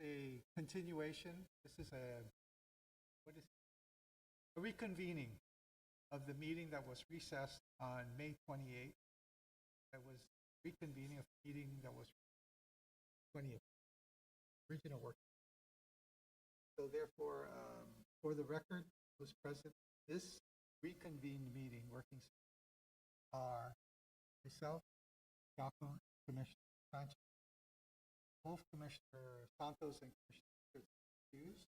a continuation. This is what is a reconvening of the meeting that was recessed on May 28th. That was reconvening of the meeting that was 20th, original work. So therefore, for the record, those present, this reconvened meeting, working are myself, Jaco, Commissioner Sanchez, both Commissioner Santos and Commissioner Hughes.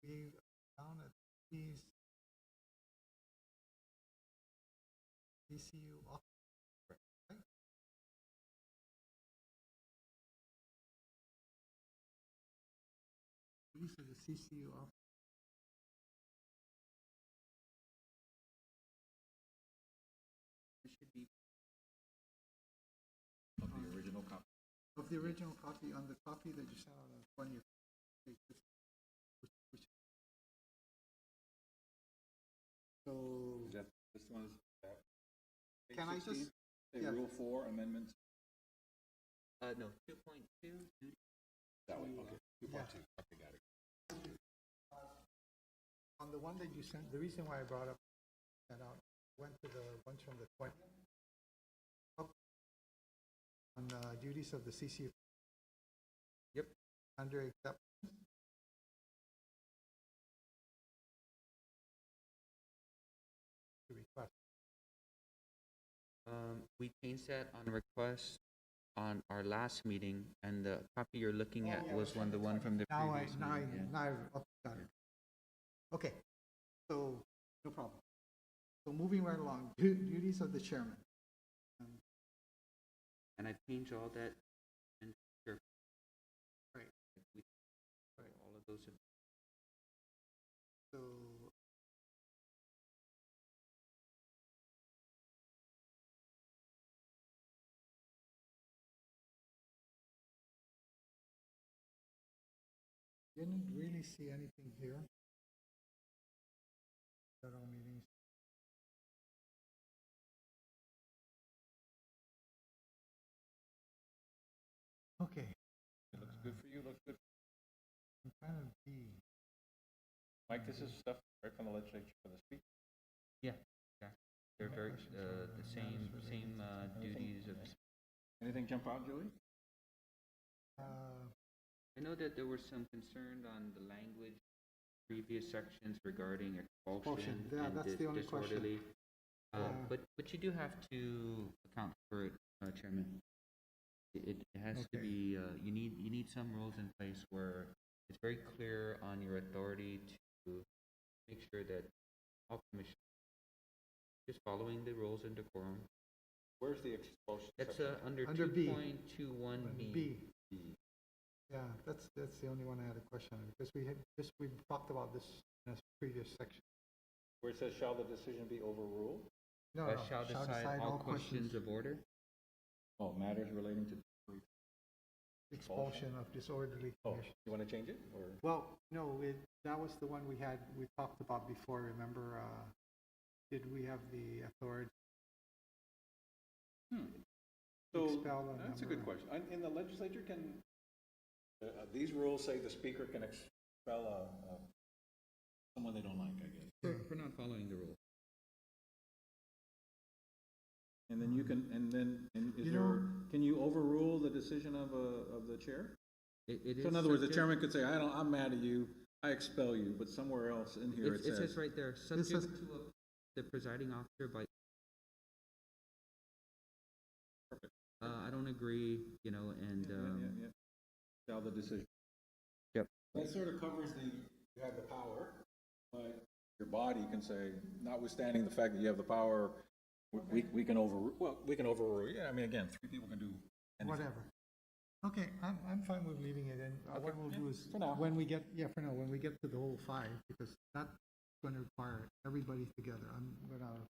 We found that these CCU officers, right? These are the CCU officers. It should be of the original copy. Of the original copy, on the copy that you sent out on the 20th. So Is that this one? Can I just say Rule 4 amendments? No, 2.2. That one. Okay. 2.2. Yeah. Okay, got it. On the one that you sent, the reason why I brought up that out went to the ones from the 20th. On the duties of the CCU. Yep. Under acceptance. The request. We changed that on request on our last meeting, and the copy you're looking at was the one from the Now previous meeting. now I've got it. Okay, so no problem. So moving right along, duties of the chairman. And I changed all that. And sure. Right. Right. All of those. So didn't really see anything here. Federal meetings. Okay. It looks good for you. Looks good. I'm trying to be. Mike, this is stuff right from the legislature for the speaker. Yeah. They're very the same duties of. Anything jump out, Julie? I know that there was some concern on the language, previous sections regarding expulsion Yeah, and that's the only disorderly. question. But you do have to account for it, Chairman. It has to be. You need some rules in place where it's very clear on your authority to make sure that all commissioners just following the rules and decorum. Where's the expulsion? That's Under under B. 2.21B. B. Yeah, that's the only one I had a question on, because we talked about this in a previous section. Where it says, shall the decision be overruled? No, Shall decide all questions of order. Oh, matters relating to expulsion of disorderly Oh, conditions. you want to change it, or? Well, no, that was the one we talked about before, remember? Did we have the authority? So, Expel a that's a member. good question. In the legislature, can, these rules say the speaker can expel someone they don't like, I guess. For not following the rules. And then you can, can you overrule the decision of the chair? It So in other words, the chairman could say, I'm mad at you, I expel you, but somewhere else in here it says. It says right there, subject to the presiding officer by. Perfect. I don't agree, and. Yeah. Shall the decision. Yep. That sort of covers you have the power, but your body can say, notwithstanding the fact that you have the power, we can overrule. Yeah, I mean, again, 3 people can do anything. Whatever. Okay, I'm fine with leaving it in. What we'll do is, for now. when we get to the whole 5, because that's going to require everybody together. I'm going to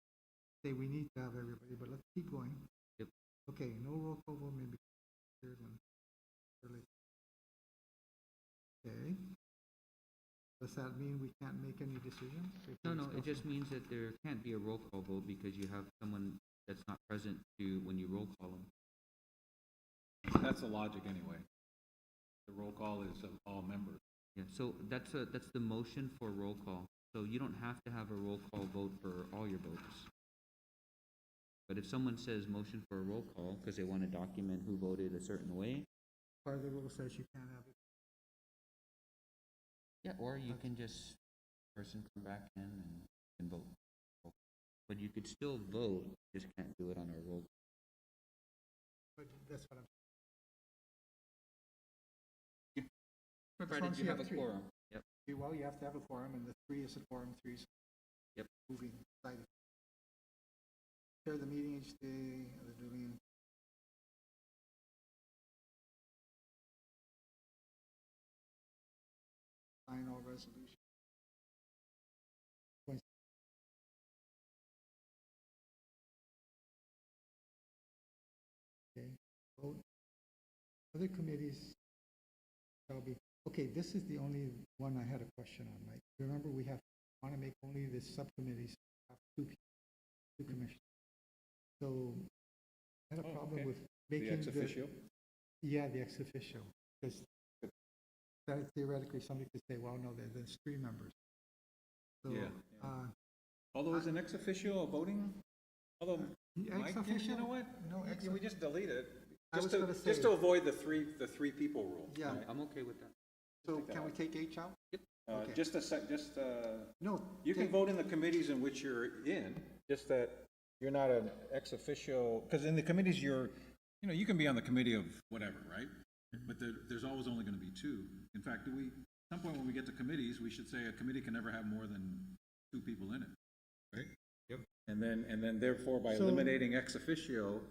say we need to have everybody, but let's keep going. Yep. Okay, no roll call vote, maybe third one. Early. Okay. Does that mean we can't make any decisions? No, it just means that there can't be a roll call vote because you have someone that's not present when you roll call them. That's the logic anyway. The roll call is of all members. Yeah, so that's the motion for roll call. So you don't have to have a roll call vote for all your votes. But if someone says motion for a roll call because they want to document who voted a certain way, Part of the rule says you can't have it. yeah, or you can just, person come back in and vote. But you could still vote, just can't do it on a roll. But that's what I'm. Provided you have a quorum. Yep. Well, you have to have a quorum, and the 3 is a quorum, 3 is. Yep. Moving, decided. Chair the meeting each day of the duly. Sign all resolutions. Okay, vote. Other committees shall be, okay, this is the only one I had a question on, Mike. Remember, we want to make only the subcommittees have 2 people, 2 commissioners. So I had a problem with making The ex officio? Yeah, the ex officio, because theoretically, somebody could say, well, no, there's 3 members. So, Yeah. Although is an ex officio a voting? Although, ex Mike, officio? you know what? No, ex We just delete it, I was gonna say- just to avoid the three people rule. Yeah. right? I'm okay with that. So Take that can we out. take H out? Okay. Just a sec, just, No. you can take- vote in the committees in which you're in, just that you're not an ex officio, because in the committees you can be on the committee of whatever, right? But there's always only gonna be 2. In fact, at some point when we get to committees, we should say a committee can never have more than 2 people in it, right? Yep. And then therefore, by So- eliminating ex officio,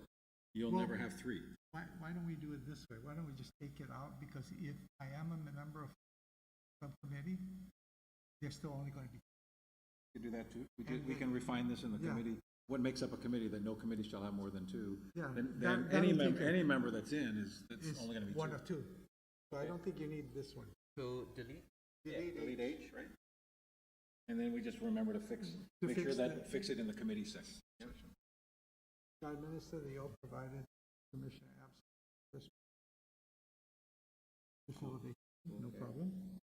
you'll Well- never have 3. Why don't we do it this way? Why don't we just take it out? Because if I am a member of subcommittee, they're still only going to be. You can do that too. And We can refine this in the yeah. committee. What makes up a committee, that no committee shall have more than 2. Yeah, Then that any would member, take it. any member that's that's Is only gonna be 2. 1 of 2. So I don't think you need this one. So delete? Delete H, right? And then we just remember to make sure that, fix it in the committee section. Yep. Shall administer the oath provided commissioner absent. Facility, no Okay. problem.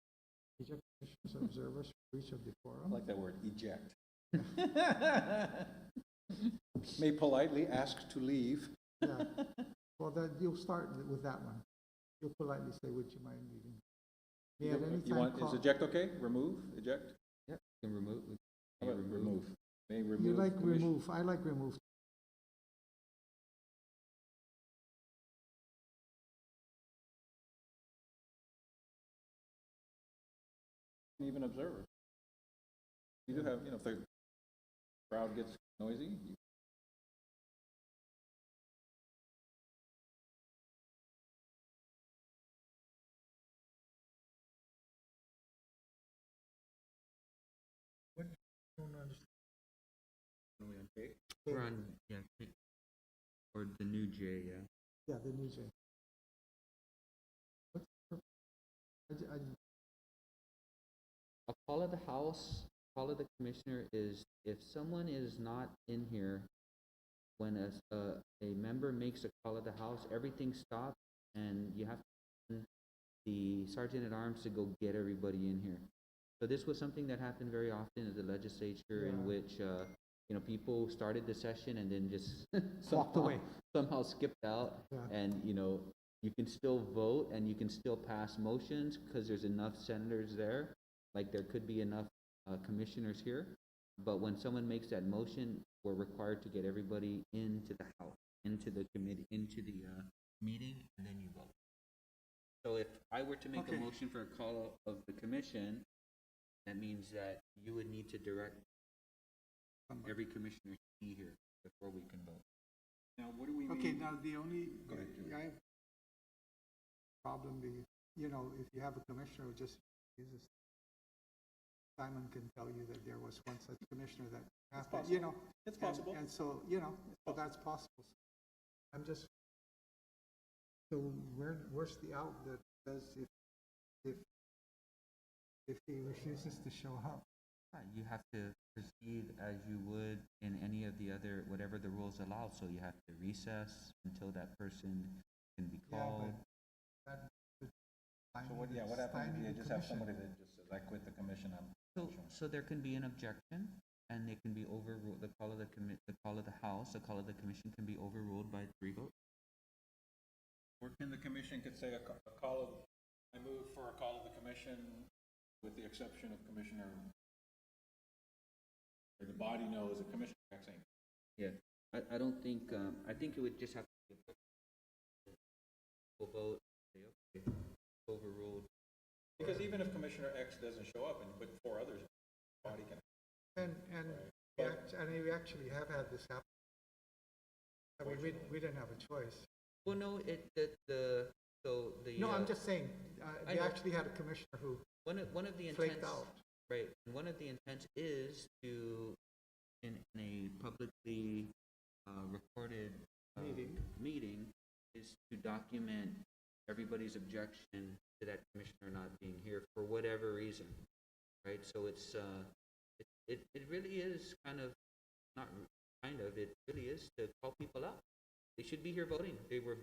Eject commissioners and observers for breach of I decorum. like that word, eject. May politely ask to leave. Yeah. Well, then you'll start with that one. You'll politely say, would you mind leaving? May at any You time want, is call. eject okay? Remove, eject? Yep. You can remove. How about remove? May remove. You like commission- remove, I like remove. Even observers. You do have, if the crowd gets noisy, What? Don't understand. We're on, yeah, or the new J, yeah. Yeah, the new J. What's the purpose? A call of the house, call of the commissioner is if someone is not in here, when a member makes a call of the house, everything stops and you have to send the sergeant at arms to go get everybody in here. So this was something that happened very often at the legislature in Yeah. which, people started the session and then just Walked away. somehow skipped out. Yeah. And, you can still vote and you can still pass motions because there's enough senators there. Like there could be enough commissioners here. But when someone makes that motion, we're required to get everybody into the house, into the committee, into the meeting, and then you vote. So if I were to make a Okay. motion for a call of the commission, that means that you would need to direct every commissioner to be here before we can vote. now what do we mean? Okay, now the only, Go ahead, Julie. I have problem, if you have a commissioner who just uses, Simon can tell you that there was one such commissioner that happened, possible. It's possible. And so, so that's possible. I'm just, so where's the out that says if he refuses to show up? You have to proceed as you would in any of the other, whatever the rules allow. So you have to recess until that person can be Yeah, called. but So what, yeah, what happens if you just have somebody that just says, I quit the commission, I'm. So there can be an objection, and they can be overruled, the call of the House, the call of the commission can be overruled by 3 votes. Or can the commission could say a call of, I move for a call of the commission with the exception of Commissioner, or the body knows the Commissioner X ain't. Yeah, I don't think, I think it would just have to be a full vote, say, okay, overruled. Because even if Commissioner X doesn't show up, but 4 others, the body can. And we actually have had this happen. I mean, we didn't have a choice. Well, no, No, I'm just saying, I we know. actually had a commissioner who one of the flaked intents, out. right, and one of the intents is to, in a publicly recorded meeting, is to document everybody's objection to that commissioner not being here for whatever reason, right? So it's it really is kind of, not kind of, it really is to call people out. They should be here voting. They were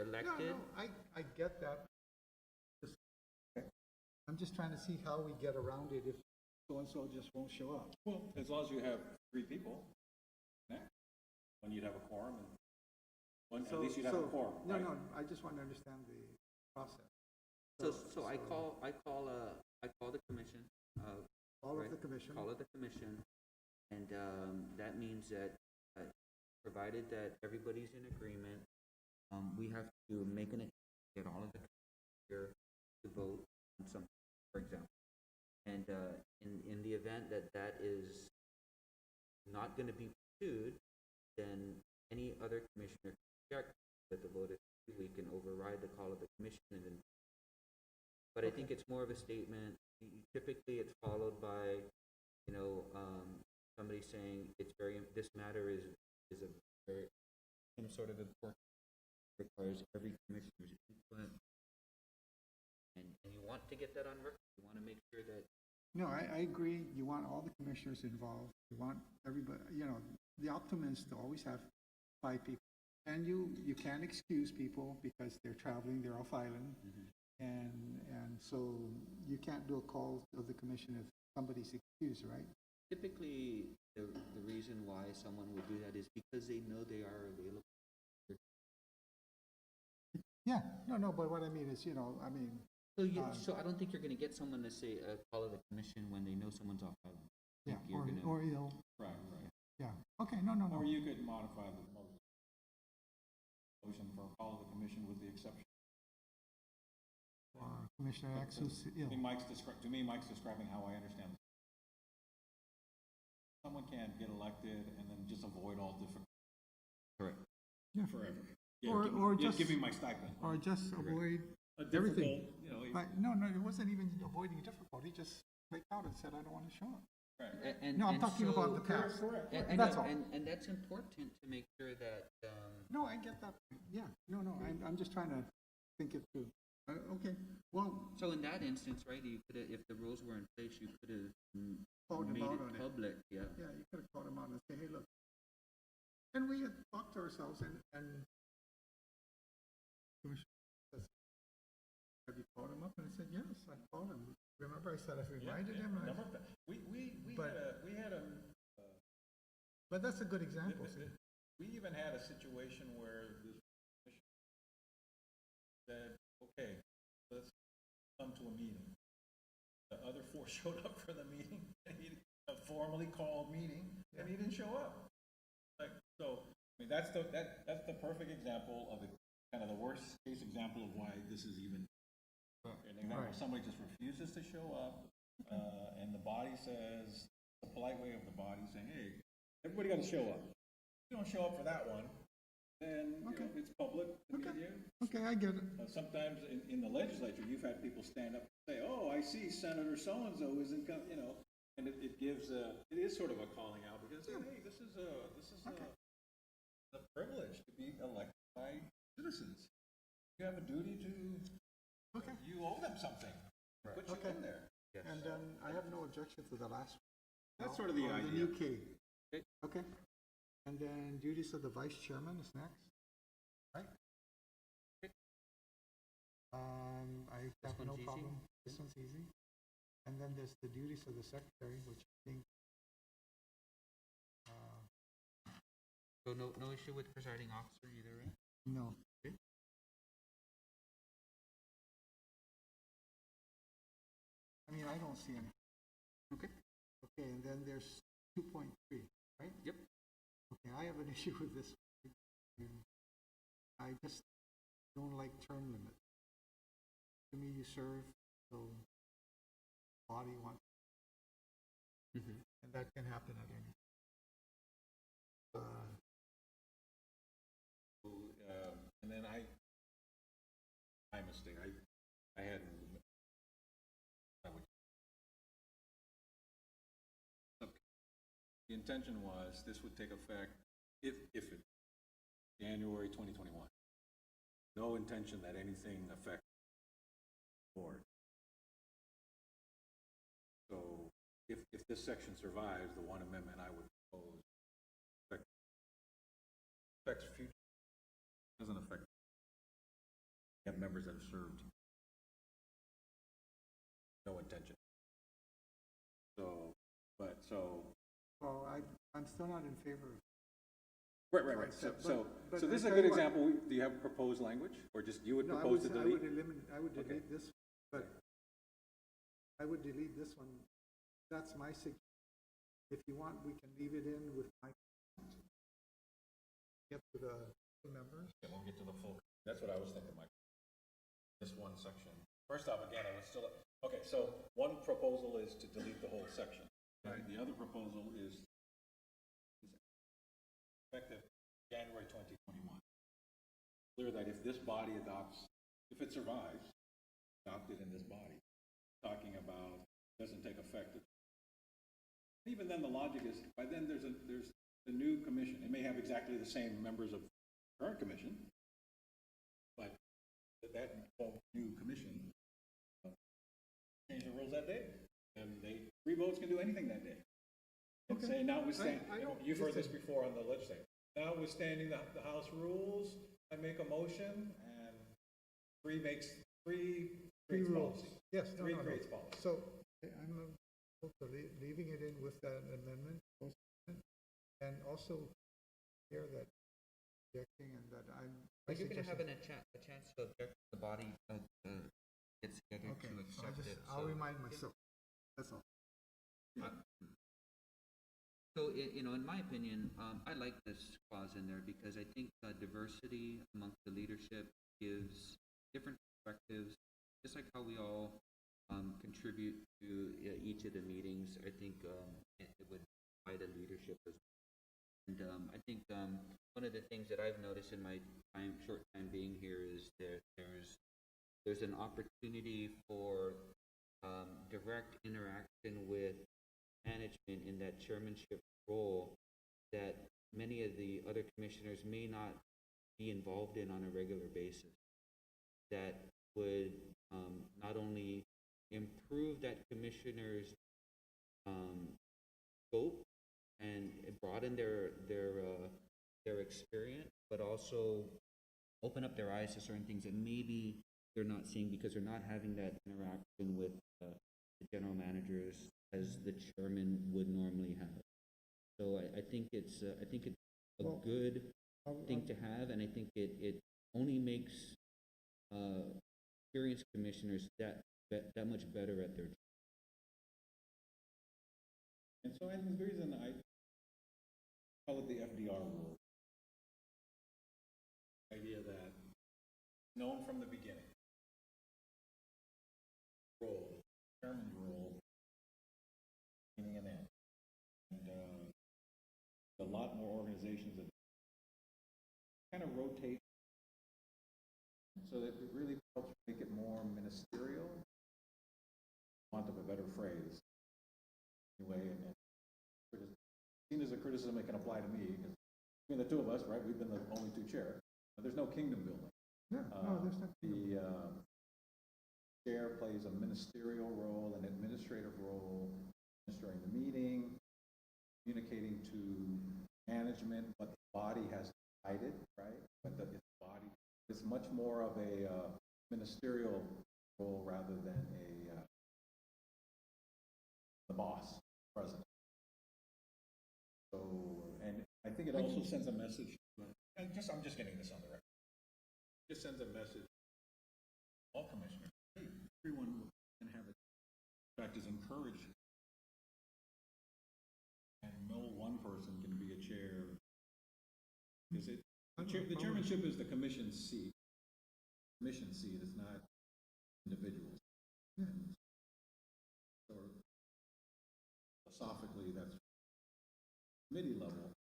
elected. No, I get that. I'm just trying to see how we get around it if so-and-so just won't show up. Well, as long as you have 3 people, when you'd have a quorum, and at least you'd have a quorum, No, right? no, I just want to understand the process. So I call the commission. All right, of the commission. Call of the commission, and that means that provided that everybody's in agreement, we have to make get all of the here to vote on something, for example. And in the event that is not going to be pursued, then any other commissioner can object that the vote is, we can override the call of the commission. And then, but I think it's more of a statement. Typically, it's followed by, somebody saying this matter is a very sort of important, requires every commissioner's input, and you want to get that on record. You want to make sure that. No, I agree. You want all the commissioners involved. You want everybody, the optimum is to always have 5 people. And you can't excuse people because they're traveling, they're off island. And so you can't do a call of the commission if somebody's excused, right? Typically, the reason why someone would do that is because they know they are available. Yeah, no, but what I mean is, So I don't think you're going to get someone to say a call of the commission when they know someone's off island. yeah, You're or ill. Right. Yeah, okay, no. Or you could modify the motion for a call of the commission with the exception. Or Commissioner X who's ill. To me, Mike's describing how I understand. Someone can't get elected and then just avoid all different. Correct. Yeah. Forever. Or just give me my stipend. Or just avoid everything. But no, it wasn't even avoiding difficult. He just flaked out and said, I don't want to show up. Right. No, I'm talking about the past. Correct. That's all. And that's important to make sure that. No, I get that. Yeah, no, I'm just trying to think it through. Okay, well. So in that instance, right, you could have, if the rules were in place, you could have made it public. Yeah. Yeah, you could have called him out and say, hey, look. And we had talked to ourselves and Commissioner says, have you called him up? And I said, yes, I called him. Remember I said I reminded him? We had a. But that's a good example. We even had a situation where this commission said, okay, let's come to a meeting. The other 4 showed up for the meeting, and a formally called meeting, and he didn't show up. That's the perfect example of kind of the worst case example of why this is even an example. Right. Somebody just refuses to show up, and the body says, the polite way of the body saying, hey, everybody got to show up. If you don't show up for that one, then it's public. Okay, I get it. Sometimes in the legislature, you've had people stand up and say, oh, I see Senator so-and-so isn't coming, and it is sort of a calling out because, hey, this is a privilege to be elected by citizens. You have a duty to, you owe them something. Right. Put you in there. Yes. And then I have no objection to the last one. That's sort of the idea. The new key. Okay. And then duties of the vice chairman is next, right? I This have no one's easy? problem. This one's easy. And then there's the duties of the secretary, which I think, So no issue with presiding officer either, right? no. Okay. I mean, I don't see any. Okay. Okay, and then there's 2.3, right? Yep. Okay, I have an issue with this. I just don't like term limits. To me, you serve, so body wants, and that can happen at any. And then my mistake, I had, the intention was this would take effect if it, January 2021. No intention that anything affects the board. So if this section survives, the one amendment I would propose affects future, doesn't affect. We have members that have served. No intention. Well, I'm still not in favor of. Right. Concept, So but this is I a tell good you what. example. Do you have proposed language, or just you would No, propose to I delete? would eliminate, I would Okay. delete this, but I would delete this one. That's my suggestion. If you want, we can leave it in with my, get to the members. Yeah, we'll get to the full. That's what I was thinking, Mike. This one section. First off, again, I was still, okay, so one proposal is to delete the whole section. Right. The other proposal is effective January 2021. Clear that if this body adopts, if it survives, adopted in this body, talking about doesn't take effect. Even then, the logic is by then there's a new commission. It may have exactly the same members of current commission, but that new commission change the rules that day, and 3 votes can do anything that day. And Okay. say notwithstanding, I don't you've heard this before on the legislature. Notwithstanding the House rules, I make a motion, and 3 creates rules. policy. Yes, no, 3 no, no. creates policy. So I'm leaving it in with that amendment, and also here that objecting and that I'm. But you're gonna have a chance to object to the body gets together Okay, to so accept it. I'll remind myself. That's all. So, in my opinion, I like this clause in there because I think diversity amongst the leadership gives different perspectives, just like how we all contribute to each of the meetings. I think it would provide a leadership as well. And I think one of the things that I've noticed in my short time being here is that there's an opportunity for direct interaction with management in that chairmanship role that many of the other commissioners may not be involved in on a regular basis. That would not only improve that commissioner's scope and broaden their experience, but also open up their eyes to certain things that maybe they're not seeing because they're not having that interaction with the general managers as the chairman would normally have. So I think it's a good thing to have, and I think it only makes experienced commissioners that much better at their job. And so the reason I call it the FDR rule, idea that known from the beginning, chairman's role, beginning and end. And a lot more organizations that kind of rotate, so that it really helps make it more ministerial, for want of a better phrase. Anyway, and seen as a criticism it can apply to me, because between the two of us, right, we've been the only 2 chair. There's no kingdom building. No, there's not. The chair plays a ministerial role, an administrative role, administering the meeting, communicating to management what the body has decided, right? But the body is much more of a ministerial role rather than the boss, president. So, and I think it also sends a message, and I'm just getting this on the record. It just sends a message to all commissioners. Hey, everyone can have it. In fact, is encouraged. And no one person can be a chair. Is it? The chairmanship is the commission seat. Commission seat is not individuals. And so philosophically, that's committee level.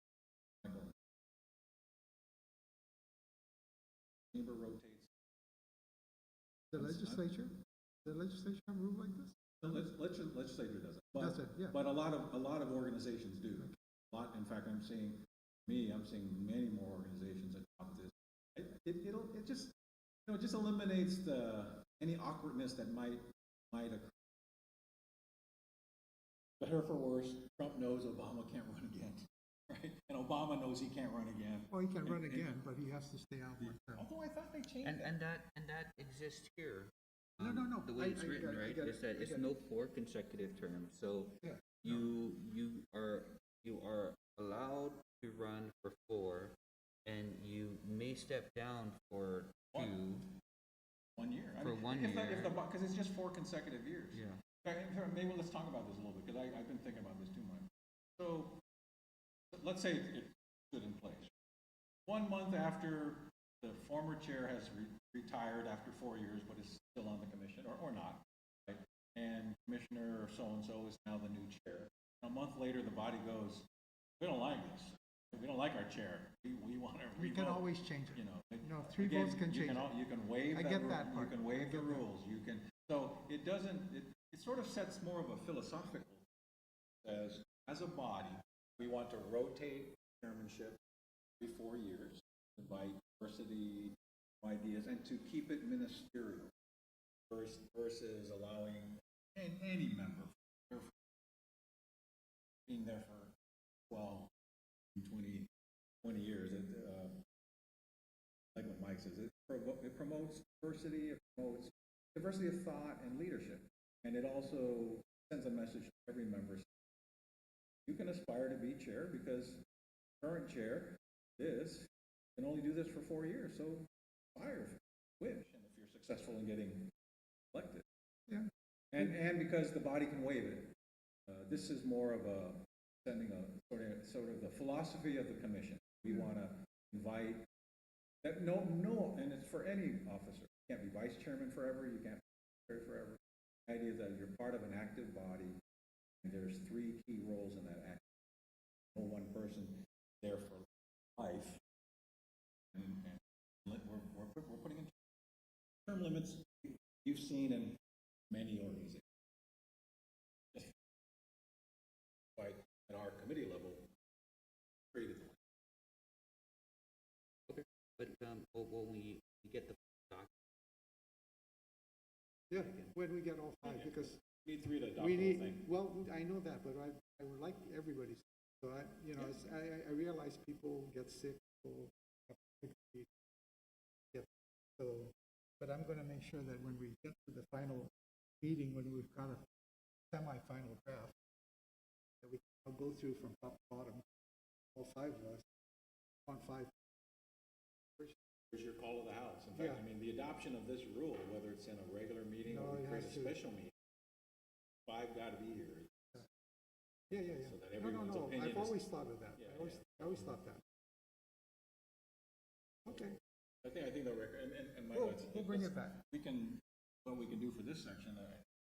Chamber rotates. The legislature have a rule like this? No, legislature doesn't. But, That's it, yeah. But a lot of organizations do. In fact, I'm seeing many more organizations adopt this. It just eliminates any awkwardness that might occur. Better for worse, Trump knows Obama can't run again, right? And Obama knows he can't run again. Well, he can run again, but he has to stay out one term. Although I thought they changed And that exists here. No. The way it's written, right, is that it's no 4 consecutive terms. So Yeah. you are allowed to run for 4, and you may step down for 2. 1 year. For 1 year. Because it's just 4 consecutive years. Yeah. Maybe let's talk about this a little bit, because I've been thinking about this too much. So let's say it stood in place. 1 month after the former chair has retired after 4 years, but is still on the commission, or not, right? And Commissioner so-and-so is now the new chair. A month later, the body goes, we don't like this. We don't like our chair. We want to revote. We can always change it. No, 3 again, votes can change it. You can waive I that get rule. that part. You can waive the rules. You can. So it doesn't. It sort of sets more of a philosophical. As a body, we want to rotate chairmanship every 4 years, invite diversity of ideas, and to keep it ministerial versus allowing any member being there for 12, 20 years. Like what Mike says, it promotes diversity, it promotes diversity of thought and leadership. And it also sends a message to every member. You can aspire to be chair because current chair can only do this for 4 years. So aspire if you wish, and if you're successful in getting elected. Yeah. And because the body can waive it. This is more of sending a sort of the philosophy of the commission. We want to invite that and it's for any officer. You can't be vice chairman forever. You can't be chair forever. The idea that you're part of an active body, and there's 3 key roles in that act. No one person there for life, and we're putting in term limits. You've seen in many organizations. Right at our committee level, created the Okay. But when we get the doc. Yeah, when we get all 5, because we need 3 to adopt we the need, whole thing. well, I know that, but I would like everybody's. So I realize people get sick, people have to get, so, but I'm going to make sure that when we get to the final meeting, when we've got a semi-final draft, that I'll go through from top to bottom, all 5 of us, on 5. Here's your call of the house. In fact, Yeah. I mean, the adoption of this rule, whether it's in a regular meeting or we create a special meeting, 5 got to be here. Yeah. So that everyone's opinion I've always thought of that. Yeah, I always thought that. Okay. I think the record, and Mike, We'll bring it back. What we can do for this section,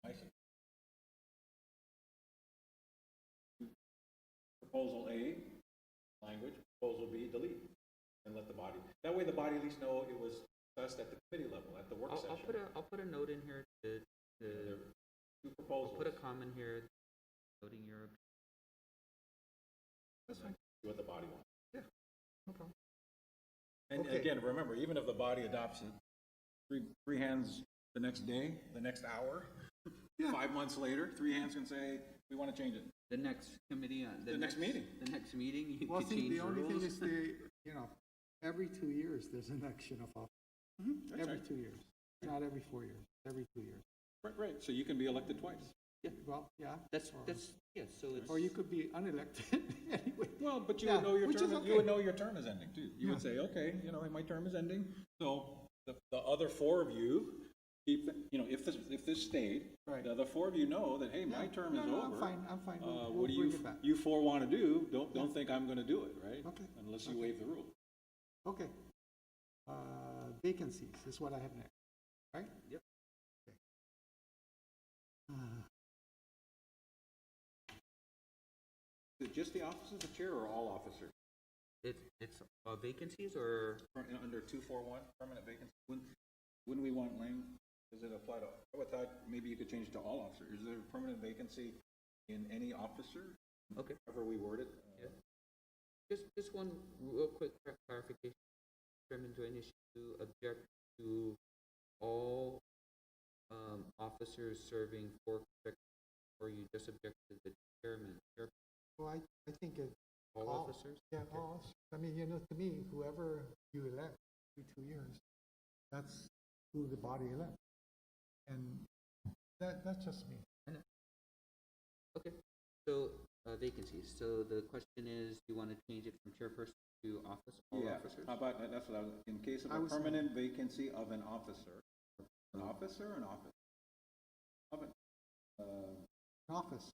I see. Proposal A, language. Proposal B, delete. And let the body. That way the body at least know it was discussed at the committee level, at the work session. I'll put a note in here to There are 2 I'll proposals. put a comment here noting your. That's fine. See what the body wants. Yeah, no problem. And Okay. again, remember, even if the body adopts it, three hands the next day, the next hour, Yeah. 5 months later, 3 hands can say, we want to change it. The next committee, The next meeting. The next meeting, you Well, could see, change the only thing rules. is every 2 years, there's an election of office. That's Every right. 2 years. Not every 4 years, every 2 years. Right, so you can be elected twice. Well, yeah. That's, or- yes, so it's. Or you could be unelected anyway. Well, but you Yeah, would know your which term, is you would okay. know your term is ending too. You would Yeah. say, okay, you know, my term is ending, so the other four of you keep, you know, if this stayed, Right. the other four of you know that, hey, my Yeah. term No, is no, over. I'm fine. We'll What do bring it back. you four want to do? Don't think I'm gonna do it, right? Okay. Unless you Okay. waive the rule. Okay. Vacancies is what I have next, right? Yep. Okay. Uh, Is it just the office of the chair or all officers? It's vacancies or, Under 241, permanent vacancy, wouldn't we want Lang, does it apply to, I would thought maybe you could change it to all officers. Is there a permanent vacancy in any officer? okay. However we word it? Yeah. Just one real quick clarification. Chairman, do I need to object to all officers serving 4 consecutive, or you just object to the chairman? Well, I think it. All officers? Yeah, Okay. all officers. I mean, to me, whoever you elect every 2 years, that's who the body elects. And that's just me. Okay, so vacancies. So the question is, do you want to change it from chairperson to office, all Yeah, officers? how about, that's what I was, in case of I a was- permanent vacancy of an officer, an office? Of an, An office.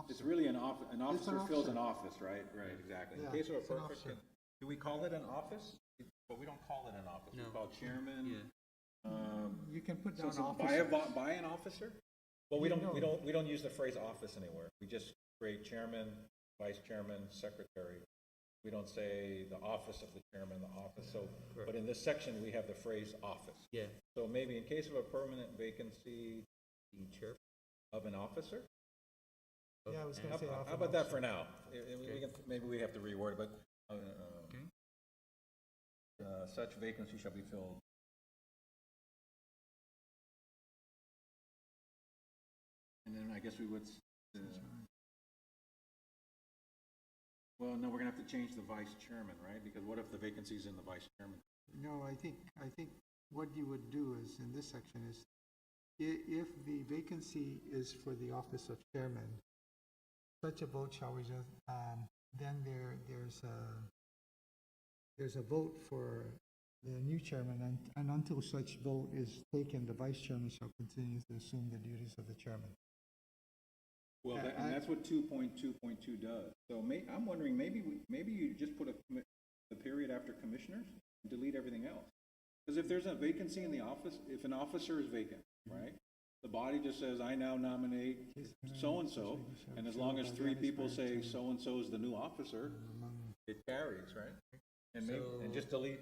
it's really an office, an It's an officer fills an officer. office, right, exactly. In Yeah, case of a it's an perfect, officer. do we call it an office? But we don't call it an office, we No. call chairman. Yeah. You can put So down it's by officers. by an officer? Well, we You don't, know. we don't use the phrase office anywhere. We just create chairman, vice chairman, secretary. We don't say the office of the chairman, the office, so, but in this section, we have the phrase office. Yeah. So maybe in case of a permanent vacancy, the chair of an officer? Yeah, I was gonna How say how about that for now? We can, maybe we have to reword it, but, Okay. Such vacancy shall be filled. And then I guess we would, well, no, we're gonna have to change the vice chairman, right? Because what if the vacancy's in the vice chairman? No, I think what you would do is, in this section is, if the vacancy is for the office of chairman, such a vote shall result, then there's a vote for the new chairman, and until such vote is taken, the vice chairman shall continue to assume the duties of the chairman. Well, Yeah, and that's what 2.2.2 does. So I'm wondering, maybe you just put the period after commissioners and delete everything else. Because if there's a vacancy in the office, if an officer is vacant, right? The body just says, I now nominate so-and-so, and as long as 3 people say so-and-so is the new officer, it carries, right? And maybe, and just delete,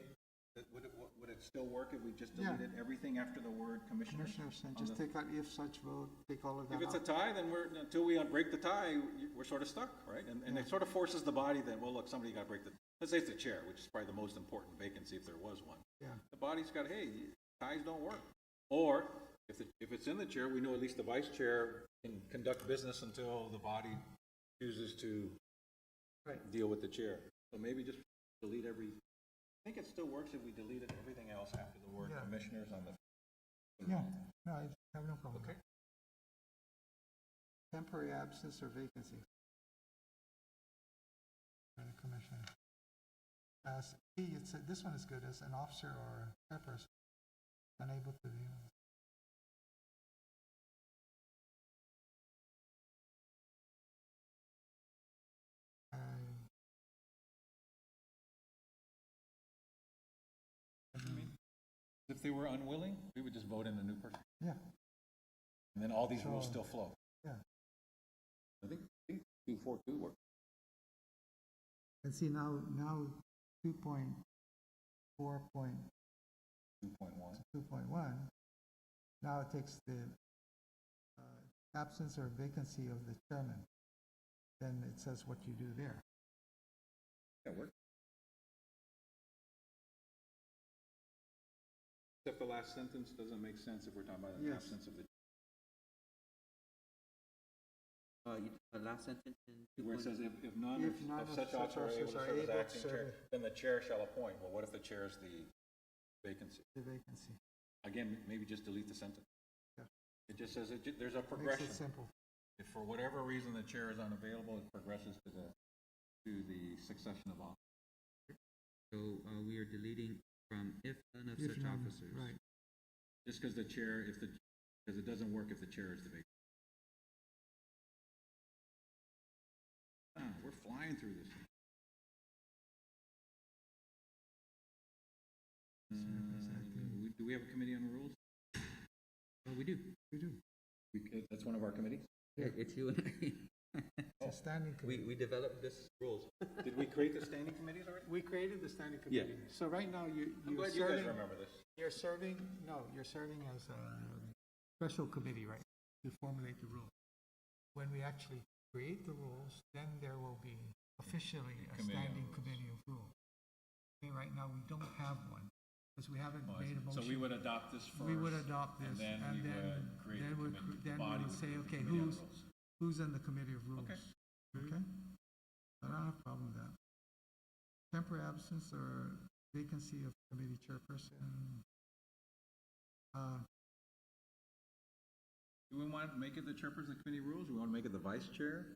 would it still work if we just Yeah. deleted everything after the word commissioners? Commissioners, and on just the- take out if such vote, take all of that If it's a out. tie, then until we unbreak the tie, we're sort of stuck, right? And it sort of forces the body that, well, look, somebody got to break let's say it's the chair, which is probably the most important vacancy if there was one. Yeah, The body's got, hey, ties don't work. Or if it's in the chair, we know at least the vice chair can conduct business until the body chooses to right. deal with the chair. So maybe just delete I think it still works if we deleted everything else after the word Yeah. commissioners on the. Yeah, no, I have no problem. Okay. Temporary absence or vacancy. By the commissioner. This one is good, as an officer or chairperson unable to be. If they were unwilling, we would just vote in a new person. Yeah, And then all these rules So- still flow. yeah. I think 2.4.2 works. And see, now 2.4.2.1, 2.1. now it takes the absence or vacancy of the chairman. Then it says what you do there. That works. Except the last sentence doesn't make sense if we're talking about an Yes. absence of the, Last sentence in where it 2.0. says if none If none of of such such officers are able to serve as acting chair, serve then the chair shall appoint. Well, what if the chair is the vacancy? the vacancy. again, maybe just delete the sentence. Yeah. It just says, there's a Makes progression. it simple. If for whatever reason the chair is unavailable, it progresses to the succession of officers. So, we are deleting from if none of If such none, officers. right. Just because the chair, because it doesn't work if the chair is the vacant. We're flying through this. Do we have a committee on the rules? Well, we do. We do. That's one of our committees? Yeah. It's you and I. It's a standing committee. We developed this rules. Did we create the standing committees already? We created the standing Yeah. committee. So right now, I'm you're glad you guys serving, remember this. you're serving as a special committee, right, to formulate the rules. When we actually create the rules, then there will be officially a Committee on standing rules. committee of rules. Okay, right now, we don't have one, because we haven't made a motion. So we would adopt this first. We would adopt this, And then we would create the then committee. then The body we would would say, create the okay, committee on rules. who's in the committee of rules? Okay. Okay? I don't have a problem with that. Temporary absence or vacancy of committee chairperson. Do we want to make it the chairperson of the committee rules? Do we want to make it the vice chair?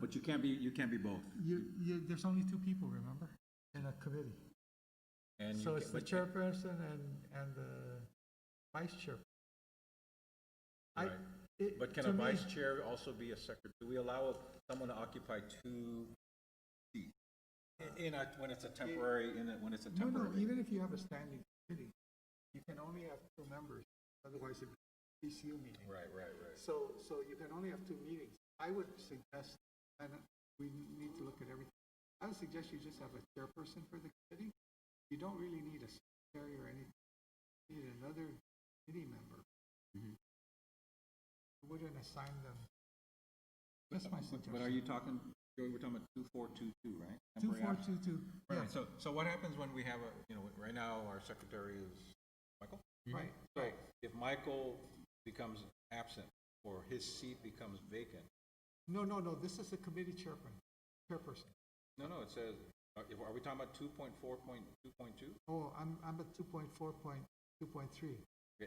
But you can't be both. There's only two people, remember, in a committee. And So you it's the but- chairperson and the vice chair. Right. But can to a me- vice chair also be a secretary? Do we allow someone to occupy two seats? When it's a temporary, when it's a No, temporary? even if you have a standing committee, you can only have two members, otherwise it'd be a PCU meeting. Right. So you can only have two meetings. I would suggest, and we need to look at everything, I would suggest you just have a chairperson for the committee. You don't really need a secretary or anything. You need another committee member. I wouldn't assign them. Just my suggestion. But are you talking, Joey, we're talking about 2422, right? Two, Temporary four, absence. two, yeah, Right, so what happens when we have right now, our secretary is Michael? right. So if Michael becomes absent or his seat becomes vacant, No, this is a committee chairperson. no, it says, are we talking about 2.4.2.2? Oh, I'm at 2.4.2.3.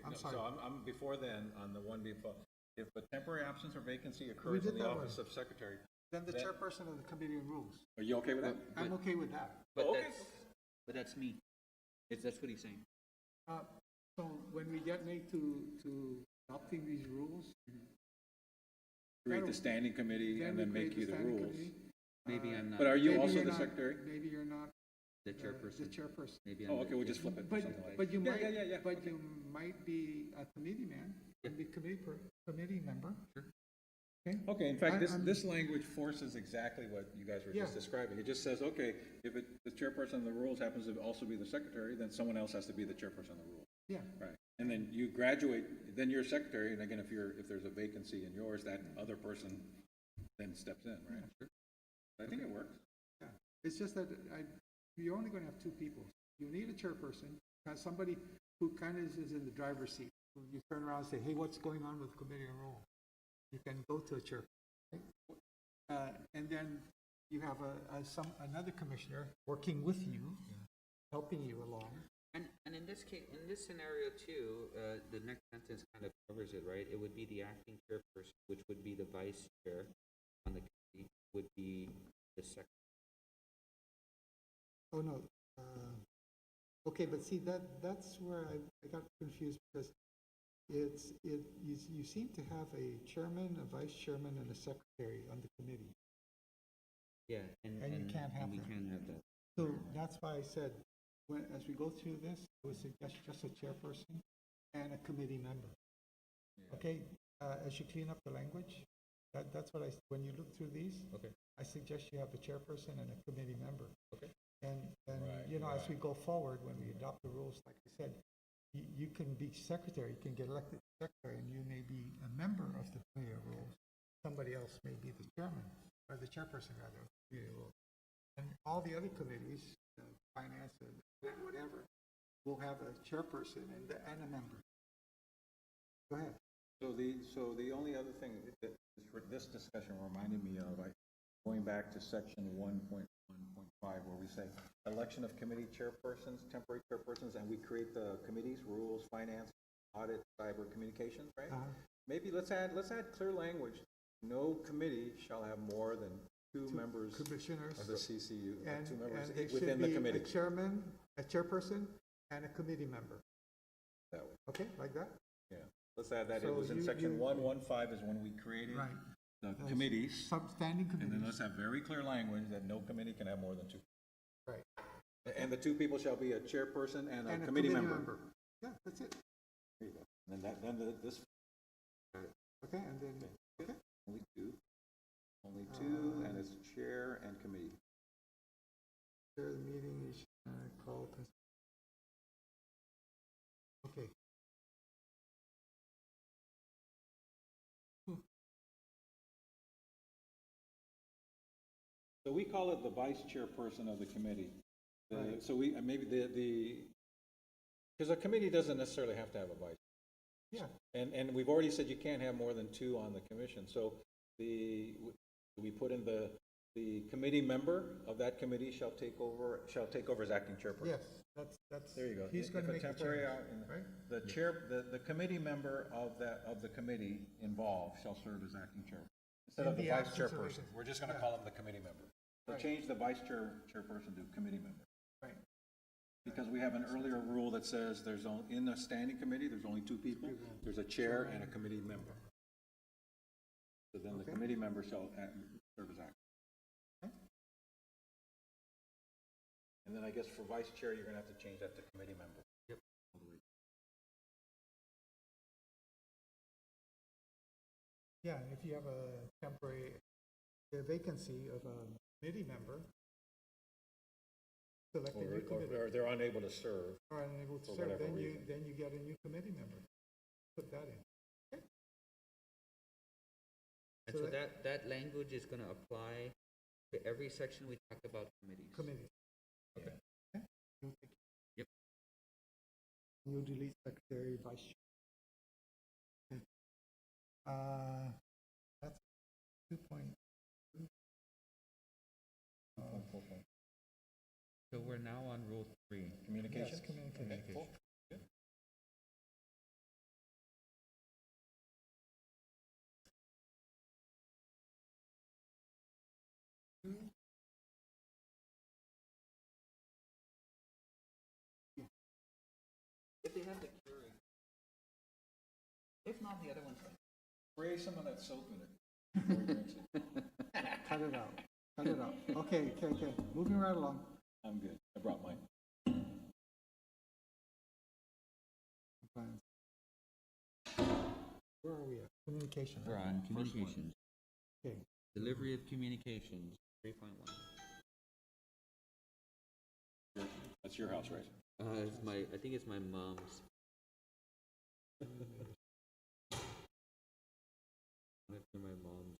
I'm sorry. So I'm before then on the one before. If a temporary absence or vacancy occurs in did the that office of secretary, Then the Then- chairperson of the committee on rules. are you okay with that? I'm okay with that. But Okay. that's me. That's what he's saying. So when we get made to adopting these rules, Create the standing committee and we then make create you the standing rules. committee. Maybe I'm not But are you Maybe also you're the not- secretary? Maybe you're not the the chairperson. chairperson. Maybe I'm Oh, the okay, we'll just flip it. But, something like but you Yeah, might, yeah. but you might be a committee man, Yeah. be committee member. Sure. Okay, in fact, I'm- this language forces exactly what you guys were just Yeah. describing. It just says, okay, if the chairperson of the rules happens to also be the secretary, then someone else has to be the chairperson of the rules. Yeah, Right. And then you graduate, then you're secretary, and again, if there's a vacancy in yours, that other person then steps in, right? Sure. I think it works. yeah. It's just that you're only gonna have two people. You need a chairperson, somebody who kind of is in the driver's seat. You turn around and say, hey, what's going on with committee on rule? You can go to a chair. And then you have another commissioner working with you, helping you along. And in this case, in this scenario too, the next sentence kind of covers it, right? It would be the acting chairperson, which would be the vice chair on the committee, would be the secretary. Oh, no. Okay, but see, that's where I got confused because you seem to have a chairman, a vice chairman, and a secretary on the committee. Yeah, and you can't have we that. can't have that. So that's why I said, as we go through this, I would suggest just a chairperson and a committee member. Okay, as you clean up the language, that's what when you look through these, Okay. I suggest you have a chairperson and a committee member. Okay. And Right, as we go forward, when we adopt the rules, like I said, you can be secretary, you can get elected secretary, and you may be a member of the committee of rules. Somebody else may be the chairman, or the chairperson rather, of the committee of rules. And all the other committees, finance, and whatever, will have a chairperson and a member. Go ahead. So the only other thing that this discussion reminded me of, going back to section 1.1.5, where we say, election of committee chairpersons, temporary chairpersons, and we create the committees, rules, finance, audit, cyber, communications, right? Maybe let's add clear language. No committee shall have more than two members Commissioners. of the CCU, And, two members and they within should the be committee. a chairman, a chairperson, and a committee member. That way, Okay, like that? yeah. Let's add that. It So was in you- section you- 115 is when we created the committees. Substanding And then committees. let's have very clear language that no committee can have more than two. Right. And the two people shall be a chairperson and a committee member. Yeah, that's it. There you go. And then this, Okay, and then, okay. only two. Only two, and it's chair and committee. Chair of the meeting, you should call. Okay. So we call it the vice chairperson of the committee. Right. So we, maybe because a committee doesn't necessarily have to have a vice. Yeah, And we've already said you can't have more than two on the commission. So we put in the committee member of that committee shall take over as acting chairperson. yes, that's. There you go. He's gonna If a make the temporary change, out in- right? The chair, the committee member of the committee involved shall serve as acting chair. Instead In of the the vice absence of chairperson, a- we're just gonna yeah. call him the committee member. So Right. change the vice chairperson to committee member. Right. Because we have an earlier rule that says in the standing committee, there's only two people. There's a chair and a committee member. So then the Okay. committee member shall serve as acting. And then I guess for vice chair, you're gonna have to change that to committee member. Yep. Yeah, and if you have a temporary vacancy of a committee member, select a new committee, Or they're unable to serve. or unable to for serve, whatever then reason. you get a new committee member. Put that in. And So so that language is gonna apply to every section we talked about committees. Committee. Okay. You'll take- Yep. You'll delete secretary, vice chair. Okay. That's 2.2. So we're now on rule 3. Communications? Yes, communication. Okay, cool. Good. If they have the Keurig. If not, the other one's fine. Spray some of that soap in it. before he drinks it. Cut it out. Cut it out. Okay. Moving right along. I'm good. I brought mine. Where are we at? Communication. We're on First one. communications. Okay. Delivery of communications, 3.1. That's your house, right? I think it's my mom's. That's my mom's.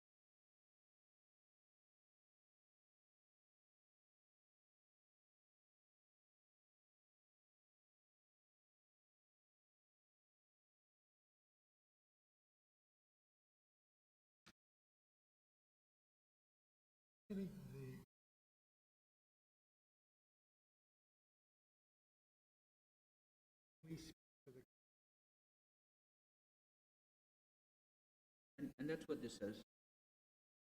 Actually, And that's what this says.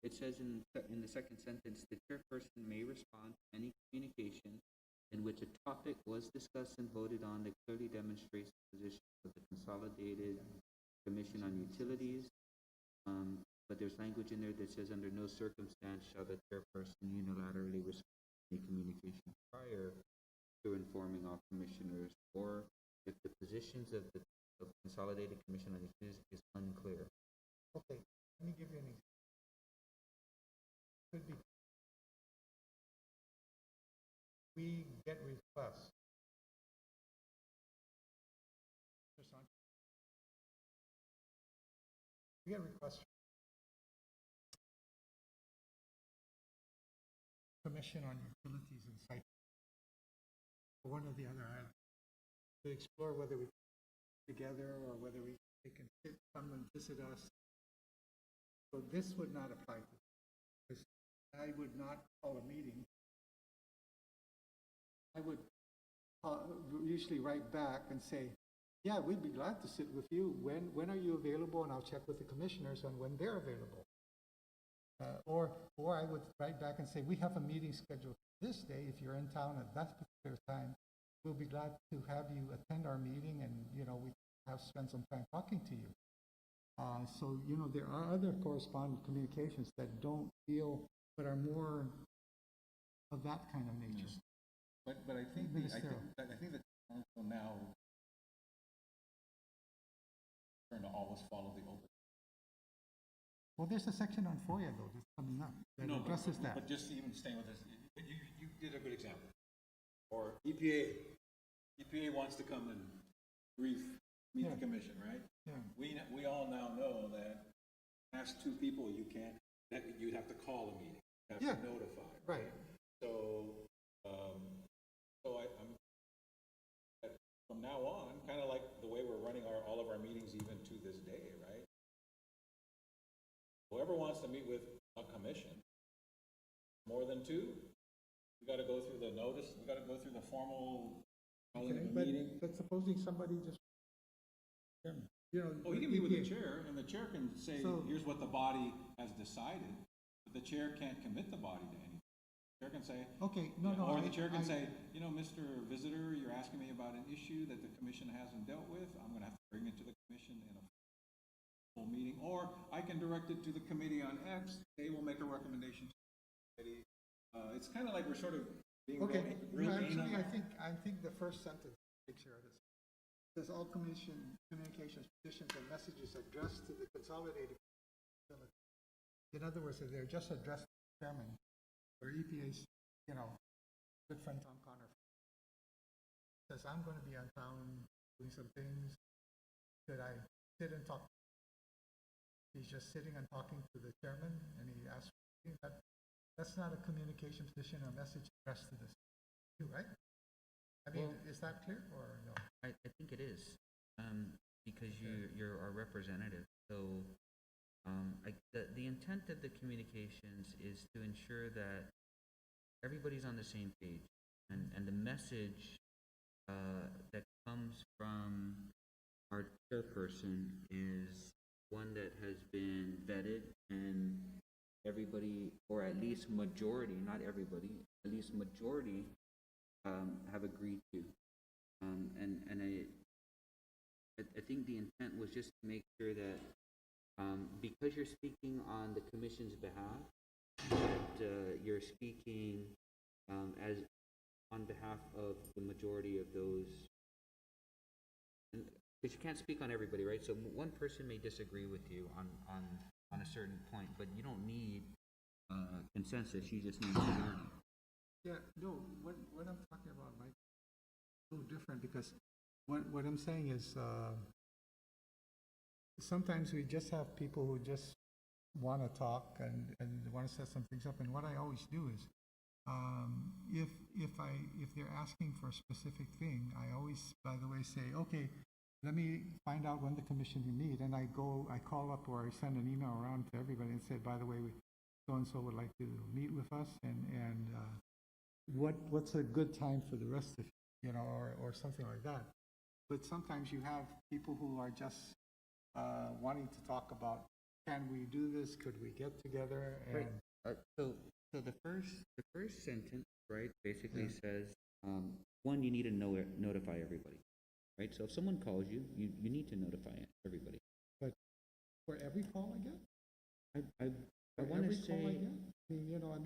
It says in the second sentence, the chairperson may respond to any communication in which a topic was discussed and voted on that clearly demonstrates the position of the Consolidated Commission on Utilities. But there's language in there that says under no circumstance shall the chairperson unilaterally respond to any communication prior to informing all commissioners, or if the positions of the Consolidated Commission on Utilities is unclear. okay, let me give you an example. Could be. We get requests. We get requests. Commission on Utilities and Site. One or the other island. To explore whether we together or whether they can come and visit us. So this would not apply to, because I would not call a meeting would usually write back and say, yeah, we'd be glad to sit with you. When are you available? And I'll check with the commissioners on when they're available. Or I would write back and say, we have a meeting scheduled this day. If you're in town at that particular time, we'll be glad to have you attend our meeting, and, you know, we have spent some time talking to you. So, you know, there are other correspondent communications that don't feel, but are more of that kind of nature. Yes. But I think I think the council now trying to always follow the open. Well, there's a section on FOIA, though, that's coming up that addresses that. But just even staying with this, you did a good example. Or EPA wants to come and meet the commission, right? Yeah. We all now know that past two people you can't, that you'd have to call a meeting, you have to notify. Right. So, I'm from now on, kind of like the way we're running all of our meetings even to this day, right? Whoever wants to meet with a commission, more than two, we got to go through the notice. We got to go through the formal calling of a meeting. But supposing somebody just, you know, Oh, you can meet with the chair, and the chair can say, here's what the body has decided, but the chair can't commit the body to anything. The chair can say, okay, or the chair can say, you know, Mr. Visitor, you're asking me about an issue that the commission hasn't dealt with. I'm going to have to bring it to the commission in a full meeting, or I can direct it to the committee on X. They will make a recommendation to the committee. It's kind of like we're sort of being real actually, I think the first sentence takes care of this. It says all communications, petitions, and messages addressed to the consolidated facility. In other words, if they're just addressed to the chairman or EPA's, you know, good friend Tom Connor says, I'm going to be on town doing some things. Could I sit and talk? He's just sitting and talking to the chairman, and he asks, that's not a communication petition or message addressed to this, right? I mean, is that clear or no? I think it is, because you're our representative. So the intent of the communications is to ensure that everybody's on the same page, and the message that comes from our chairperson is one that has been vetted, and everybody, or at least majority, not everybody, at least majority have agreed to. And I think the intent was just to make sure that because you're speaking on the commission's behalf, that you're speaking as on behalf of the majority of those. Because you can't speak on everybody, right? So one person may disagree with you on a certain point, but you don't need consensus. You just need majority. Yeah, no, what I'm talking about, Mike, is a little different, because what I'm saying is sometimes we just have people who just want to talk and want to set some things up. And what I always do is if they're asking for a specific thing, I always, by the way, say, okay, let me find out when the commission you meet, and I call up or I send an email around to everybody and say, by the way, so-and-so would like to meet with us, and what's a good time for the rest of you, you know, or something like that. But sometimes you have people who are just wanting to talk about, can we do this? Could we get together? And right. So the first sentence, right, basically says, one, you need to notify everybody, right? So if someone calls you, you need to notify everybody. But for every call I get? I want to say, call I get? I mean, you know,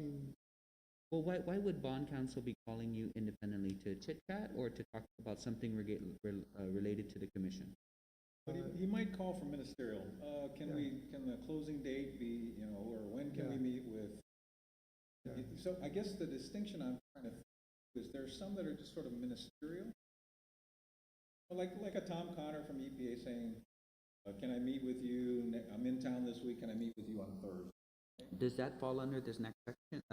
well, why would bond counsel be calling you independently, to chit chat or to talk about something related to the commission? But he might call for ministerial. Can the closing date be, you know, or when can we meet with? So I guess the distinction I'm trying to think is there's some that are just sort of ministerial, like a Tom Connor from EPA saying, "Can I meet with you? I'm in town this week. Can I meet with you on Thursday?" Does that fall under this next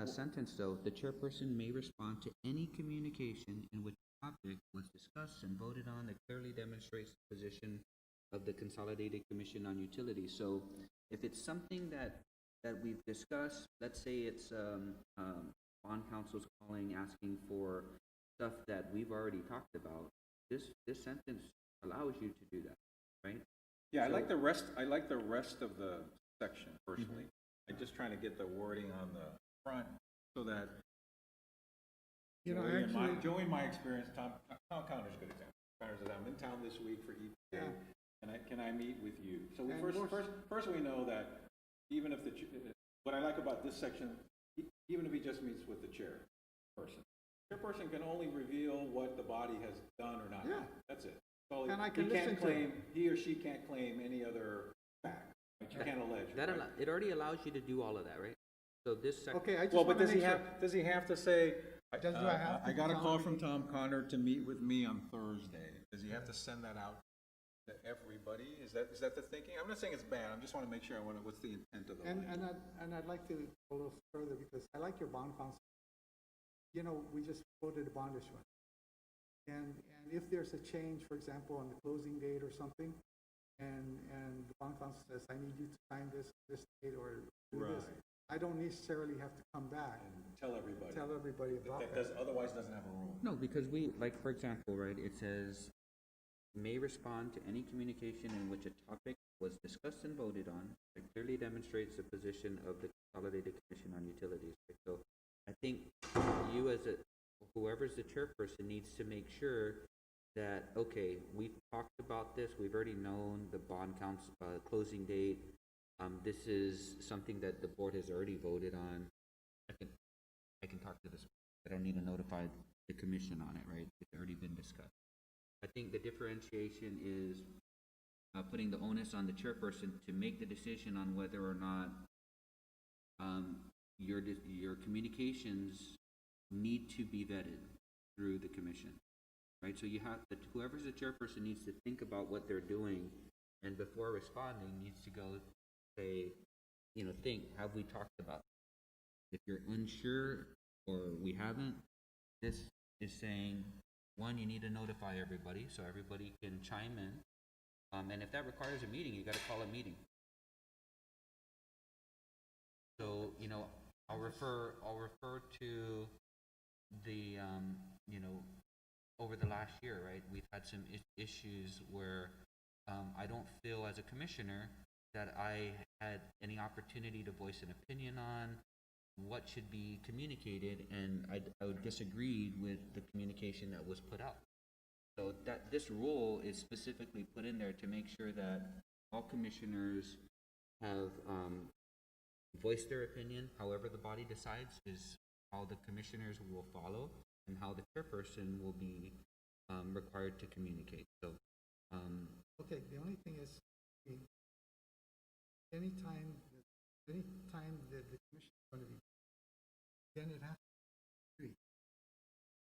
sentence, though? The chairperson may respond to any communication in which the topic was discussed and voted on that clearly demonstrates the position of the Consolidated Commission on Utilities. So if it's something that we've discussed, let's say it's bond counsel's calling, asking for stuff that we've already talked about, this sentence allows you to do that, right? Yeah, I So- like the rest, I like the rest of the section personally. I'm just trying to get the wording on the front so that You know, Joey, in my experience, Tom Connor's a good example. Connor says, I'm in town this week for EPA, Yeah. can I meet with you? So And first we know that even if what I like about this section, even if he just meets with the chairperson, chairperson can only reveal what the body has done or not Yeah. done. That's it. So And I he can can't listen to claim, he or she can't claim any other fact. But you can't allege. That right? it already allows you to do all of that, right? So this section. Okay, I just Well, want but to make sure. does he have to say, Do I have to I got a tell call him from he- Tom Connor to meet with me on Thursday? Does he have to send that out to everybody? Is that the thinking? I'm not saying it's bad, I just want to make sure what's the intent of the language. And I'd like to go a little further, because I like your bond counsel. You know, we just voted a bond issuance. And if there's a change, for example, on the closing date or something, and the bond counsel says, I need you to sign this date or do this, Right. I don't necessarily have to come back And tell everybody. about That that. otherwise doesn't have a rule. No, because like, for example, right, it says, may respond to any communication in which a topic was discussed and voted on that clearly demonstrates the position of the Consolidated Commission on Utilities. Right? So I think you as whoever's the chairperson needs to make sure that, okay, we've talked about this, we've already known the bond council, closing date. This is something that the board has already voted on. I can talk to this. I don't need to notify the commission on it, right? It's already been discussed. I think the differentiation is putting the onus on the chairperson to make the decision on whether or not your communications need to be vetted through the commission, right? So you have to, whoever's the chairperson needs to think about what they're doing, and before responding needs to go say, think, have we talked about it? If you're unsure or we haven't, this is saying, one, you need to notify everybody so everybody can chime in. And if that requires a meeting, you got to call a meeting. So, I'll refer to the, over the last year, right? We've had some issues where I don't feel as a commissioner that I had any opportunity to voice an opinion on what should be communicated, and I would disagree with the communication that was put out. So that this rule is specifically put in there to make sure that all commissioners have voiced their opinion. However the body decides is how the commissioners will follow, and how the chairperson will be required to communicate. So, Okay, the only thing is, anytime that the commission is going to be, then it has to be agreed.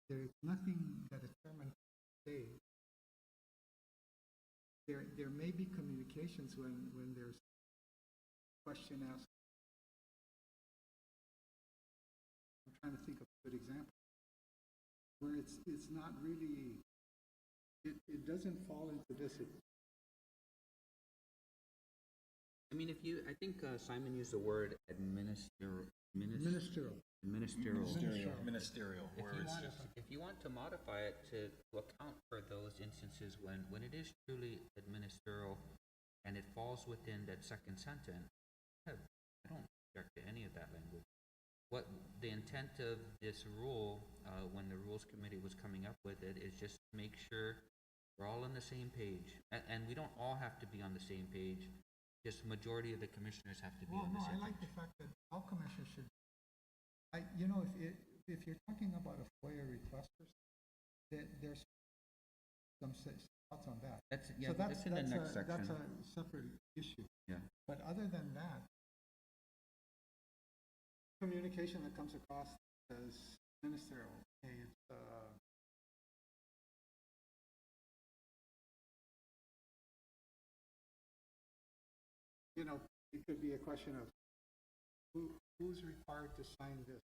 There's nothing that a chairman can say. There may be communications when there's question asked. I'm trying to think of a good example where it's not really, it doesn't fall into this. I think Simon used the word ministerial. Ministerial. Ministerial, If you want to modify it to account for those instances when it is truly administerial and it falls within that second sentence, I don't object to any of that language. What the intent of this rule, when the Rules Committee was coming up with it, is just to make sure we're all on the same page. And we don't all have to be on the same page. Just majority of the commissioners have to be on the same I like page. the fact that all commissioners should, if you're talking about a FOIA request, there's some thoughts on that. That's So in the next section. That's a separate issue. Yeah. But other than that, communication that comes across as ministerial, okay, it's, it could be a question of who's required to sign this.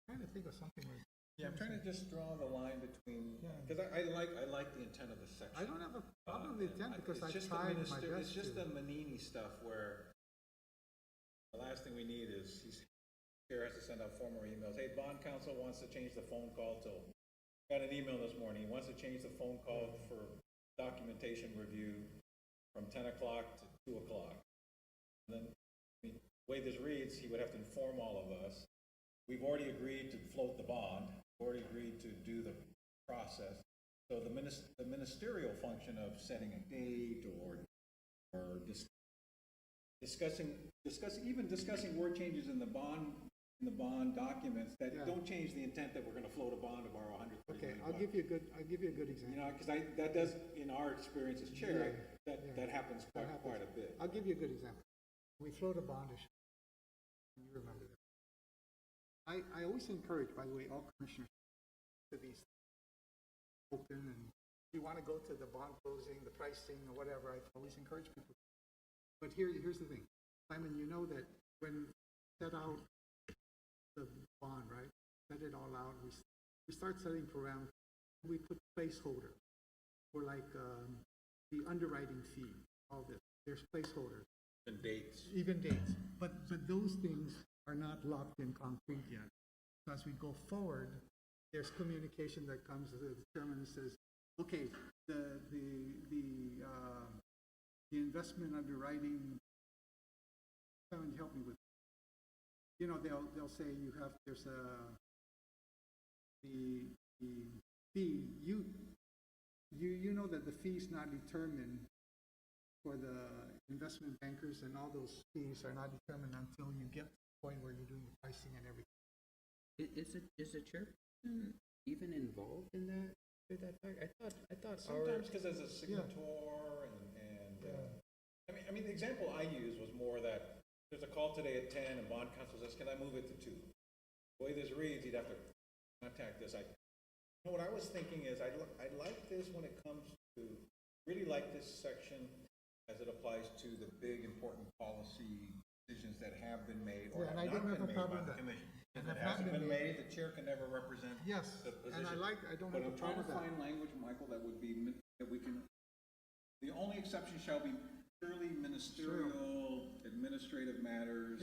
I'm trying to think of something like. Yeah, I'm trying to just draw the line between, Yeah. because I like the intent of the section. I don't have a problem with that because I It's just the tried my best It's just to. the Manini stuff where the last thing we need is chair has to send out formal emails. Hey, bond counsel wants to change the phone call till, got an email this morning, he wants to change the phone call for documentation review from 10 o'clock to 2 o'clock. And then, I mean, the way this reads, he would have to inform all of us. We've already agreed to float the bond, we've already agreed to do the process. So the ministerial function of setting a date or discussing word changes in the bond documents that don't change the intent that we're going to float a bond to borrow $103 Okay, million. I'll give you a good example. You know, because that does, in our experience as chair, that happens quite a bit. I'll give you a good example. We float a bond issue. You remember that. I always encourage, by the way, all commissioners to these open, and if you want to go to the bond closing, the pricing, or whatever, I always encourage people. But here's the thing. Simon, you know that when we set out the bond, right? Set it all out. We start setting parameters. We put placeholder for like the underwriting fee, all this. There's placeholders. And dates. Even dates. But those things are not locked in concrete yet. So as we go forward, there's communication that comes to the chairman and says, okay, the investment underwriting, someone help me with, you know, they'll say there's the fee, you know that the fee's not determined for the investment bankers, and all those fees are not determined until you get to the point where you're doing the pricing and everything. Is the chairperson even involved in that? I thought Sometimes because as a signator I mean, the example I used was more that there's a call today at 10 and bond counsel says, can I move it to 2? The way this reads, he'd have to contact this. You know, what I was thinking is I like this when it comes to, really like this section as it applies to the big important policy decisions that have been made or have not been made by the commission. If it hasn't been made, the chair can never represent the position. And I don't have a problem with that. But I'm trying to find language, Michael, that would be, that we can, the only exception shall be purely ministerial, administrative matters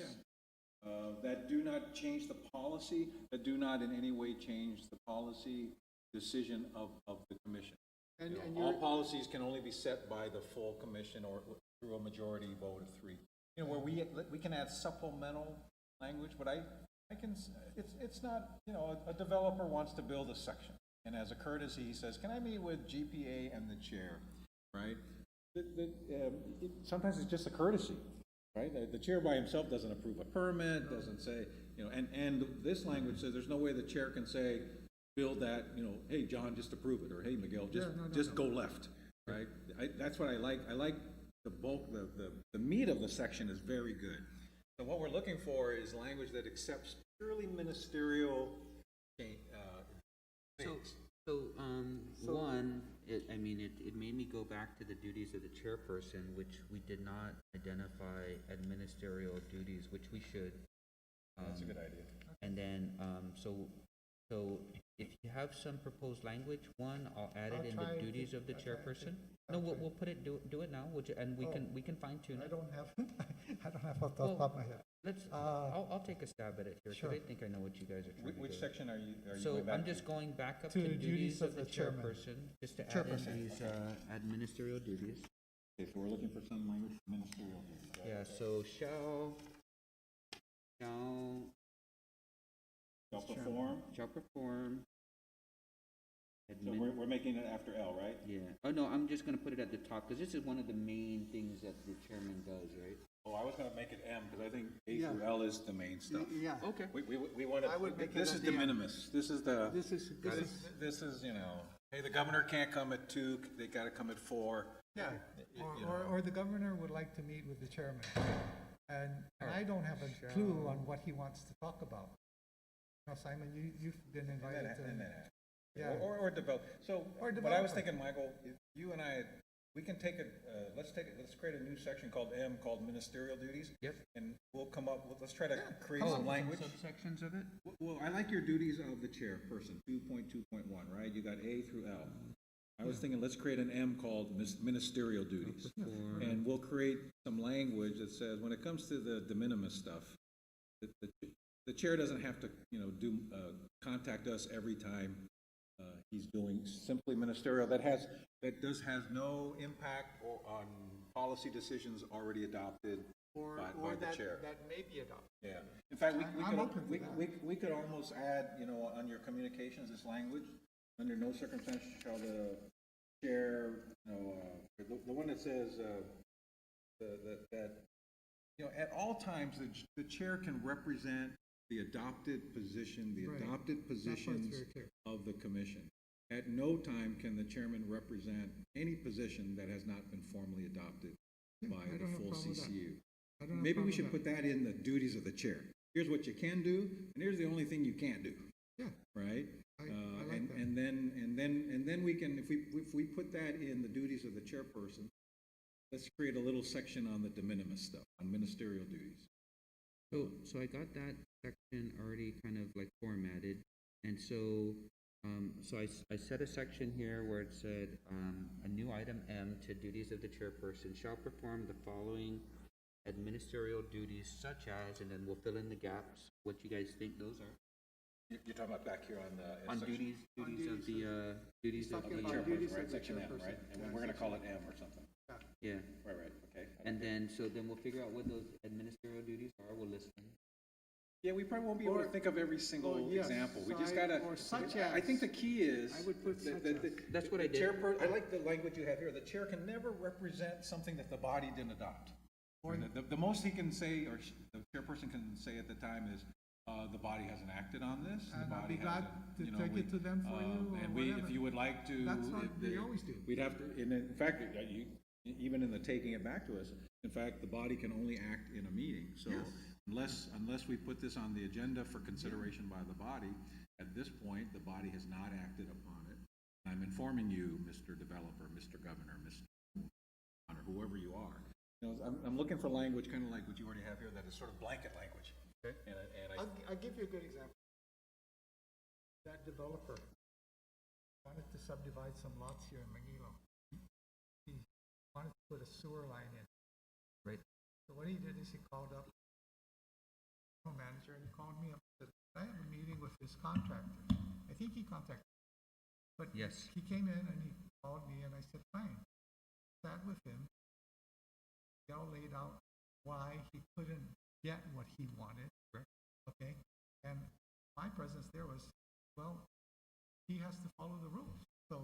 that do not change the policy, that do not in any way change the policy decision of the commission. And all policies can only be set by the full commission or through a majority vote of 3. You know, where we can add supplemental language, but I can, it's not, you know, a developer wants to build a section, and as a courtesy, he says, can I meet with GPA and the chair, right? Sometimes it's just a courtesy, right? The chair by himself doesn't approve a permit, doesn't say, you know, and this language says there's no way the chair can say, build that, you know, hey, John, just approve it, or hey, Miguel, just go left, right? That's what I like. I like the bulk, the meat of the section is very good. So what we're looking for is language that accepts purely ministerial things. It made me go back to the duties of the chairperson, which we did not identify administerial duties, which we should. That's a good idea. And then, so if you have some proposed language, I'll add it in the duties of the chairperson. No, we'll put it, do it now, and we can fine tune it. I don't have off the top of my head. I'll take a stab at it here, because I think I know what you guys are trying to do. Which section are you So going back I'm just going back up To to duties of the chairman. chairperson, just to add in these administerial duties. Okay, so we're looking for some language for ministerial duties. Right? Yeah, so shall perform. So we're making it after L, right? Yeah. Oh, no, I'm just going to put it at the top, because this is one of the main things that the chairman does, right? Oh, I was going to make it M, because I think A through L is the main stuff. Yeah. Okay. We want I would make this it is at de the end. minimis. This is, you know, hey, the governor can't come at 2, they got to come at 4. Yeah, or the governor would like to meet with the chairman, and I don't have a clue on what he wants to talk about. Now, Simon, you've been invited to. Or develop. So what I was thinking, Michael, if you and I, we can take let's create a new section called M, called ministerial duties. Yep. And we'll come up with, let's try to create some language. Subsections of it? Well, I like your duties of the chairperson, 2.2.1, right? You got A through L. I was thinking, let's create an M called ministerial duties. And we'll create some language that says, when it comes to the de minimis stuff, the chair doesn't have to, contact us every time he's doing simply ministerial. That has no impact on policy decisions already adopted by the chair. That may be adopted. Yeah. In fact, I'm open to that. we could almost add, on your communications, this language, under no circumstances shall the chair, the one that says, at all times, the chair can represent the adopted position, Right. That part's positions very clear. of the commission. At no time can the chairman represent any position that has not been formally adopted by I the don't have a full problem with that. CCU. I don't have a Maybe we problem should with put that in the duties of the chair. Here's what you can do, and here's the only thing you can't do. Yeah, Right? I like that. And then we can, if we put that in the duties of the chairperson, let's create a little section on the de minimis stuff, on ministerial duties. So I got that section already kind of like formatted, and so I set a section here where it said, a new item M to duties of the chairperson shall perform the following administrative duties such as, and then we'll fill in the gaps, what you guys think those are. You're talking about back here on the. On section- duties of the, duties of Talking the, about duties of Right, the section M, chairperson. right? And Yeah, we're gonna section call it M or something. yeah. Right, okay. And then, so then we'll figure out what those administrative duties are, we'll list them. Yeah, we probably won't be able to Or- think of every single yes, example. We just side gotta. or such I think the as. key is. I would put such as. That's what I the did. I like the language you have here. The chair can never represent something that the body didn't adopt. Or the most he can say, or the chairperson can say at the time is, the body hasn't acted on this. The And I'll body be glad hasn't, to you know, take it to them for you or And we, if whatever. you would like to. That's what if we the- always do. We'd have to, and in fact, even in the taking it back to us, in fact, the body can only act in a meeting. So unless we put this on the agenda for consideration by the body, at this point, the body has not acted upon it. I'm informing you, Mr. Developer, Mr. Governor, Mr. Honor, whoever you are. I'm looking for language, kind of like what you already have here, that is sort of blanket language. Okay. And I'll give you a good example. That developer wanted to subdivide some lots here in Manilo. He wanted to put a sewer line in. Right. So what he did is he called up the manager and he called me up and said, I have a meeting with this contractor. I think he contacted me. But Yes. he came in and he called me and I said, fine. Sat with him. He all laid out why he couldn't get what he wanted. Right. Okay, and my presence there was, well, he has to follow the rules. So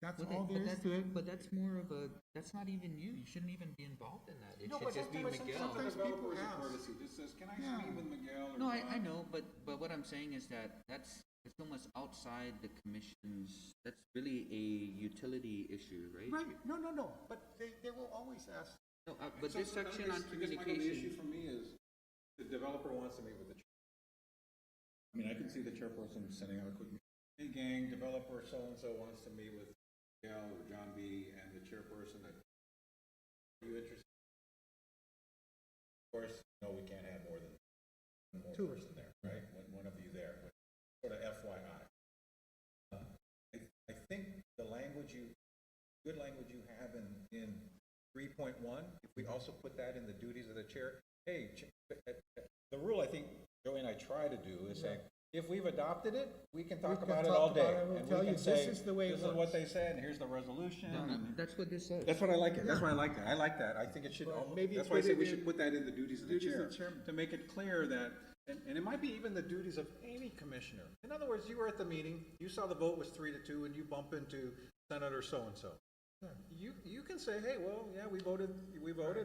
that's all there is to it. But that's more of a, that's not even you. You shouldn't even be involved in that. It No, should but just be sometimes- Miguel. sometimes people ask. Just says, can I Yeah. meet with Miguel? or No, I John?" know, but what I'm saying is that it's almost outside the commission's, that's really a utility issue, right? Right, no, but they will always ask. No, but So, this section on I guess, Michael, the issue communication, for me is, the developer wants to meet with the chair. I mean, I can see the chairperson sending out a quick, hey gang, developer so-and-so wants to meet with Miguel or John B. and the chairperson that, are you interested? Of course, no, we can't have more than one more Two. person there, right? One of you there, but sort of FYI. I think the good language you have in 3.1, if we also put that in the duties of the chair, hey, the rule I think Joey and I try to do is say, if we've adopted it, we can talk can about it talk all about day. it. We'll And tell we you, can say, this is the way it this is what works. they said, and here's the resolution. and- that's what this says. That's what I like it. That's why I like that. I like that. I think it should, Well, maybe that's why I put say it we in should put that in the duties of the duties of chair. the chairman. To make it clear that, and it might be even the duties of any commissioner. In other words, you were at the meeting, you saw the vote was 3-2, and you bump into Senator so-and-so. You can say, hey, well, yeah, we voted,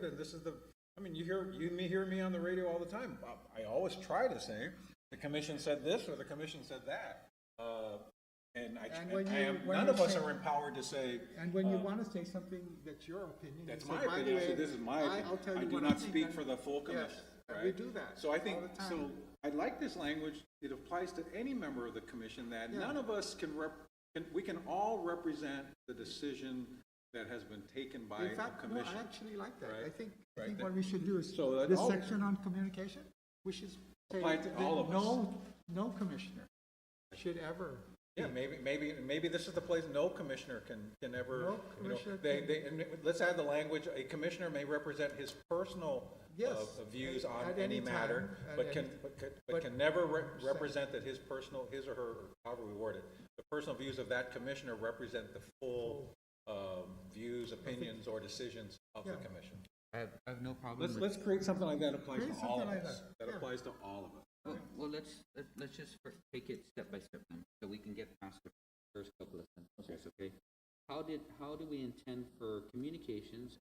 and this is the, I mean, you hear me on the radio all the time. I always try to say, the commission said this, or the commission said that. And none of us are empowered to say. And when you want to say something that's your opinion. That's you say, my "By the opinion, way, so this is my opinion. I'll tell you I do what not think," speak and- for the full commission, Yes, and right? we do that So I think, all the time. so I like this language, it applies to any member of the commission, that none of us we can all represent the decision that has been taken by In the fact, no, commission. I actually like that. Right. I think Right. what we should do is, So that this all- section on communication, we should say Apply to that all of us. no commissioner should ever Yeah, maybe this is the place, no commissioner can ever, No commissioner and let's add the language, a commissioner may represent his personal Yes, views at on any any matter, time, at but any- but can never represent that his or her, however we word it, the personal views of that commissioner represent the full views, opinions, or decisions of the Yeah. commission. I have no problem with. Let's create something like that applies Create to all of something like us. that, That yeah. applies to all of us. Well, let's just take it step by step then, so we can get past the first couple of sentences, okay? How do we intend for communications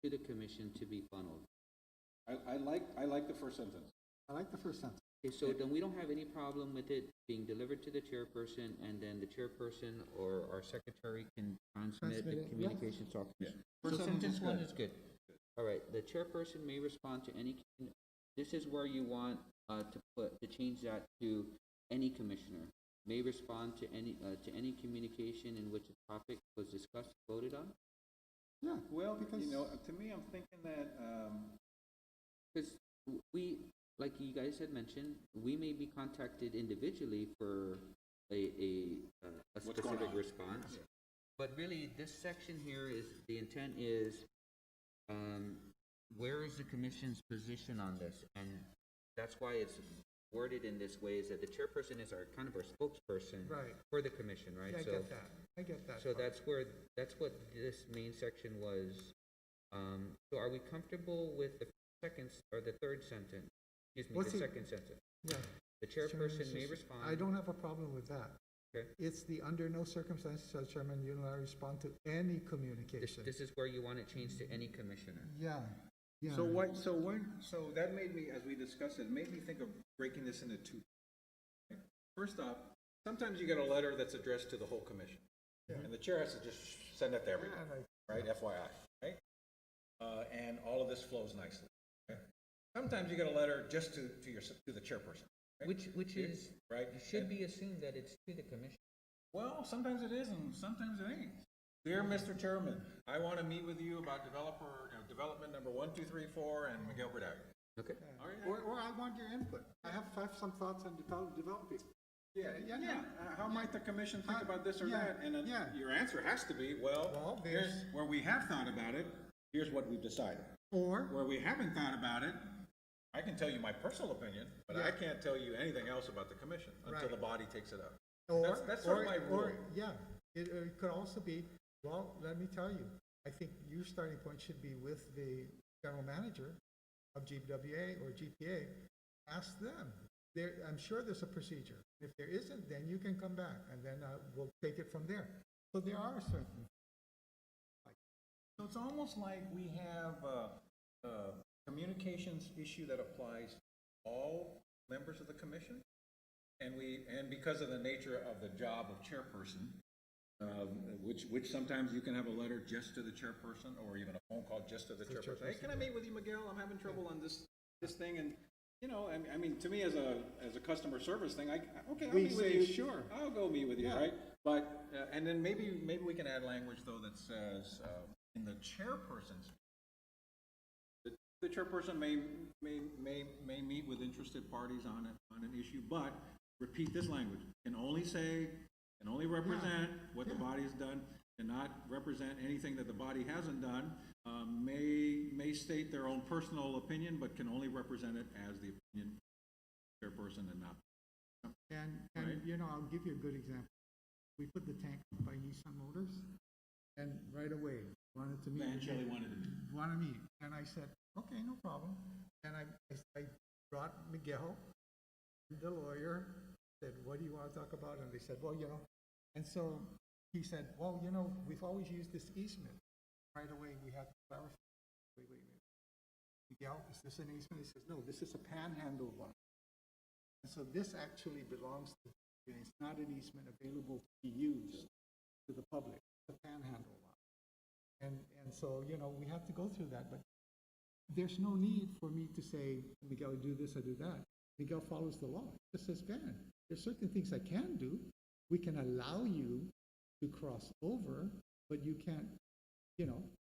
to the commission to be funneled? I like the first sentence. I like the first sentence. Okay, so then we don't have any problem with it being delivered to the chairperson, and then the chairperson or our secretary can transmit Transmit the it, communications to our commission. So First sentence sentence is one good. is good. All right, the chairperson may respond to any, this is where you want to change that to any commissioner. May respond to any communication in which a topic was discussed, voted on? Yeah, Well, because- to me, I'm thinking that, Because we, like you guys had mentioned, we may be contacted individually for a What's going specific on? response. But really, this section here is, the intent is, where is the commission's position on this? And that's why it's worded in this way, is that the chairperson is our, kind of our spokesperson Right. for the commission, right? Yeah, I So- get that. I get that. So part. that's what this main section was. So are we comfortable with the the third sentence? Excuse me, What's the the- second sentence. Yeah. The chairperson may respond. I don't have a problem with that. Okay. It's the under no circumstances shall chairman unilaterally respond to any This, communication. this is where you want it changed to any commissioner. Yeah, yeah. So that made me, as we discussed it, made me think of breaking this into two. First off, sometimes you get a letter that's addressed to the whole commission, and the chair has to just send it to everybody, Yeah, like- right? FYI, right? And all of this flows nicely. Okay? Sometimes you get a letter just to the chairperson, right? Which is, right. it should be assumed that it's to the commission. Well, sometimes it is, and sometimes it ain't. Dear Mr. Chairman, I want to meet with you about development number 1, 2, 3, 4, and Miguel Bradley. Okay. All right. Or I want your input. I have some thoughts on developing. Yeah. How might the commission think about this or yeah, that? And then yeah. your answer has to be, well, here's where we have thought about it. Here's what we've decided. Or, Where we haven't thought about it, I can tell you my personal opinion, but I Yeah. can't tell you anything else about the commission until Right. the body takes it up. or. That's sort of my rule. Or, yeah, it could also be, well, let me tell you, I think your starting point should be with the general manager of GWA or GPA. Ask them. I'm sure there's a procedure. If there isn't, then you can come back, and then we'll take it from there. So there are certain, So it's almost like we have a communications issue that applies to all members of the commission. And because of the nature of the job of chairperson, which sometimes you can have a letter just to the chairperson or even a phone call just to the chairperson. Hey, can I meet with you, Miguel? I'm having trouble on this thing. And, I mean, to me as a customer service thing, I'll We meet with say, you. sure. I'll go meet with you, Yeah. right? But, and then maybe we can add language though that says, in the chairperson's, the chairperson may meet with interested parties on an issue, but repeat this language, can only represent what the body has done, cannot represent anything that the body hasn't done, may state their own personal opinion, but can only represent it as the opinion chairperson and not. and Right. I'll give you a good example. We put the tank by Nissan Motors, and right away, wanted to meet. Van Shelley wanted to meet. Want to meet, and I said, okay, no problem. And I brought Miguel, the lawyer, said, what do you want to talk about? And they said, well, and so he said, well, we've always used this easement. Right away, we had to clarify. Wait. Miguel, is this an easement? He says, no, this is a panhandle one. And so this actually belongs to, it's not an easement available to be used to the public, it's a panhandle lot. And so, we have to go through that, but there's no need for me to say, Miguel, do this or do that. Miguel follows the law. It just says, Ben, there's certain things I can do. We can allow you to cross over, but you can't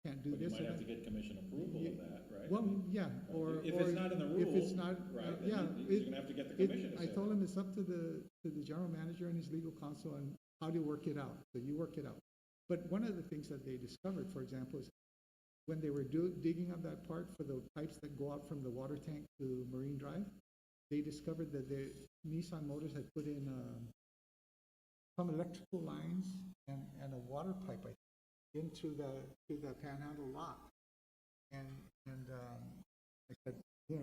can't do But you this. might or have to that. get commission approval of that, right? Well, yeah, or. If it's not in the If it's rules, not, right, yeah. then you're gonna have to get the commission to I say told that. him it's up to the general manager and his legal counsel on how to work it out, so you work it out. But one of the things that they discovered, for example, is when they were digging up that part for the pipes that go out from the water tank to Marine Drive, they discovered that the Nissan Motors had put in some electrical lines and a water pipe, I think, into the Panhandle lot. And I said,